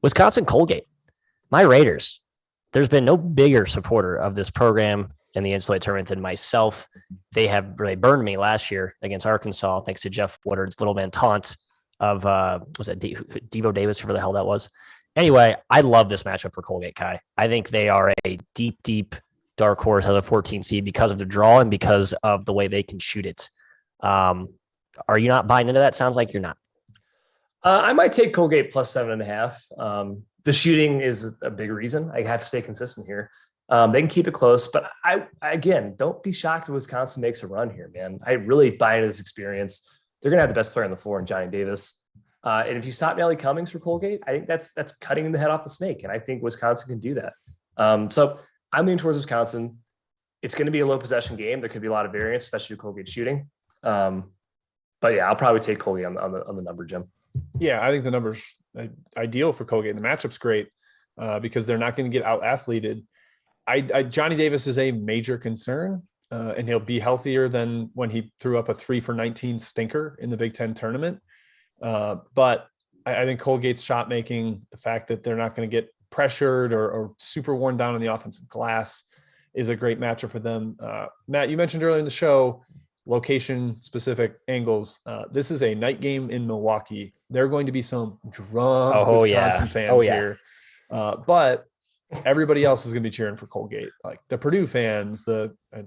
Wisconsin Colgate. My Raiders. There's been no bigger supporter of this program in the NCAA tournament than myself. They burned me last year against Arkansas, thanks to Jeff Woodard's little man taunt of was that Devo Davis, whoever the hell that was. Anyway, I love this matchup for Colgate, Kai. I think they are a deep dark horse as a 14 seed because of the draw and because of the way they can shoot it. Are you not buying into that? Sounds like you're not. I might take Colgate plus 7.5. The shooting is a big reason. I have to stay consistent here. They can keep it close, but I again, don't be shocked if Wisconsin makes a run here, man. I really buy into this experience. They're going to have the best player on the floor in Johnny Davis. And if you stop Nelly Cummings for Colgate, I think that's cutting the head off the snake. And I think Wisconsin can do that. So I'm leaning towards Wisconsin. It's going to be a low possession game. There could be a lot of variance, especially with Colgate shooting. But yeah, I'll probably take Colgate on the number, Jim. Yeah, I think the number's ideal for Colgate. The matchup's great because they're not going to get out athleted. Johnny Davis is a major concern, and he'll be healthier than when he threw up a 3 for 19 stinker in the Big Ten tournament. But I think Colgate's shot making, the fact that they're not going to get pressured or super worn down on the offensive glass, is a great matchup for them. Matt, you mentioned earlier in the show, location specific angles. This is a night game in Milwaukee. There are going to be some drunk Wisconsin fans here. But everybody else is going to be cheering for Colgate, like the Purdue fans,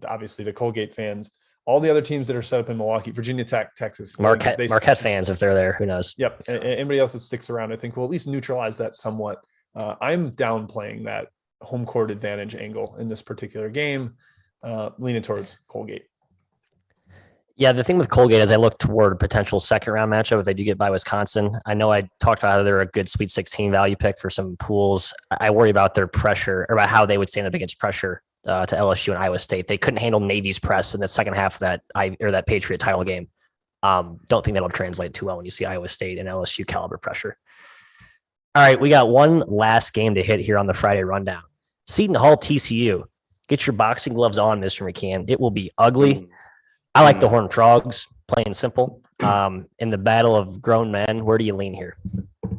obviously the Colgate fans, all the other teams that are set up in Milwaukee, Virginia Tech, Texas, Marquette fans, if they're there, who knows? Yep. And anybody else that sticks around, I think will at least neutralize that somewhat. I'm downplaying that home court advantage angle in this particular game, leaning towards Colgate. Yeah, the thing with Colgate is I look toward a potential second round matchup if they do get by Wisconsin. I know I talked about how they're a good Sweet 16 value pick for some pools. I worry about their pressure, or about how they would stand up against pressure to LSU and Iowa State. They couldn't handle Navy's press in the second half of that Patriot title game. Don't think that'll translate too well when you see Iowa State and LSU caliber pressure. All right, we got one last game to hit here on the Friday rundown. Seton Hall, TCU. Get your boxing gloves on, Mr. McCann. It will be ugly. I like the Horned Frogs, plain simple. In the battle of grown men, where do you lean here?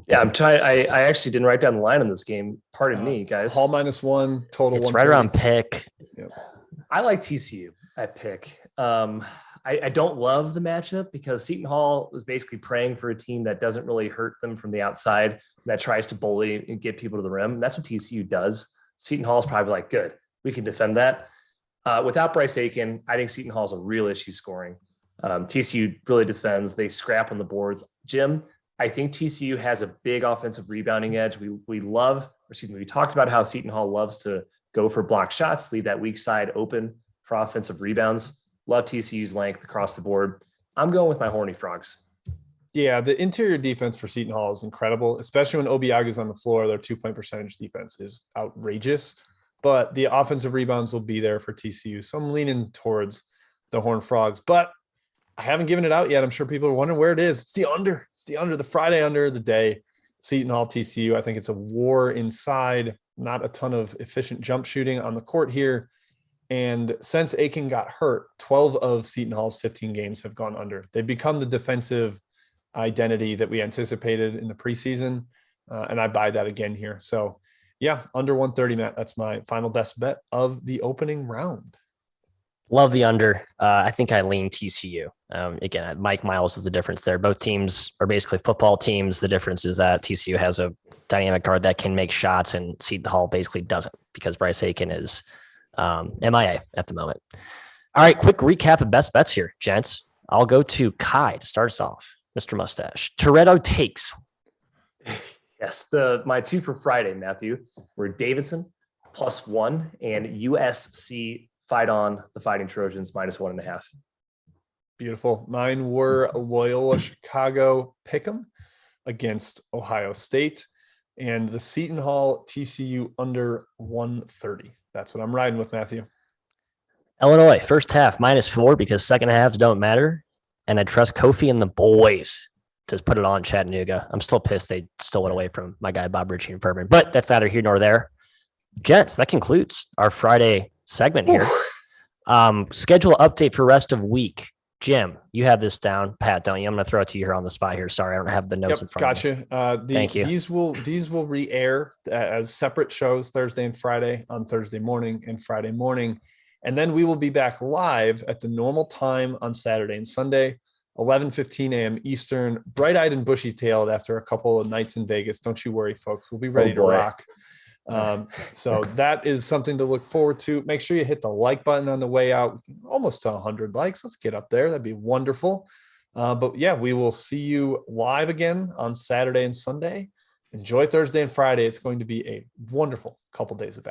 Yeah, I'm trying. I actually didn't write down the line in this game. Pardon me, guys. Hall -1, total. It's right around pick. Yep. I like TCU at pick. I don't love the matchup because Seton Hall is basically praying for a team that doesn't really hurt them from the outside, that tries to bully and get people to the rim. That's what TCU does. Seton Hall is probably like, good, we can defend that. Without Bryce Aiken, I think Seton Hall is a real issue scoring. TCU really defends. They scrap on the boards. Jim, I think TCU has a big offensive rebounding edge. We talked about how Seton Hall loves to go for block shots, leave that weak side open for offensive rebounds. Love TCU's length across the board. I'm going with my Horny Frogs. Yeah, the interior defense for Seton Hall is incredible, especially when Obiaga's on the floor. Their 2-point percentage defense is outrageous. But the offensive rebounds will be there for TCU. So I'm leaning towards the Horned Frogs. But I haven't given it out yet. I'm sure people are wondering where it is. It's the under. It's the under, the Friday under of the day. Seton Hall, TCU. I think it's a war inside. Not a ton of efficient jump shooting on the court here. And since Aiken got hurt, 12 of Seton Hall's 15 games have gone under. They've become the defensive identity that we anticipated in the preseason. And I buy that again here. So, yeah, under 130, Matt. That's my final best bet of the opening round. Love the under. I think I lean TCU. Again, Mike Miles is the difference there. Both teams are basically football teams. The difference is that TCU has a dynamic guard that can make shots, and Seton Hall basically doesn't because Bryce Aiken is MIA at the moment. All right, quick recap of best bets here, gents. I'll go to Kai to start us off. Mr. Mustache. Toretto takes. Yes, my two for Friday, Matthew, were Davidson +1 and USC fight on the Fighting Trojans -1.5. Beautiful. Mine were Loyola Chicago Pick'em against Ohio State and the Seton Hall TCU under 130. That's what I'm riding with, Matthew. Illinois, first half -4 because second halves don't matter. And I trust Kofi and the boys to put it on Chattanooga. I'm still pissed they stole it away from my guy, Bob Ritchie and Furman, but that's neither here nor there. Gents, that concludes our Friday segment here. Schedule update for rest of week. Jim, you have this down. Pat, don't you? I'm going to throw it to you here on the spot here. Sorry, I don't have the notes in front of me. Gotcha. Thank you. These will re-air as separate shows Thursday and Friday on Thursday morning and Friday morning. And then we will be back live at the normal time on Saturday and Sunday, 11:15 a.m. Eastern, bright-eyed and bushy-tailed after a couple of nights in Vegas. Don't you worry, folks. We'll be ready to rock. So that is something to look forward to. Make sure you hit the like button on the way out. Almost to 100 likes. Let's get up there. That'd be wonderful. But yeah, we will see you live again on Saturday and Sunday. Enjoy Thursday and Friday. It's going to be a wonderful couple days of basketball.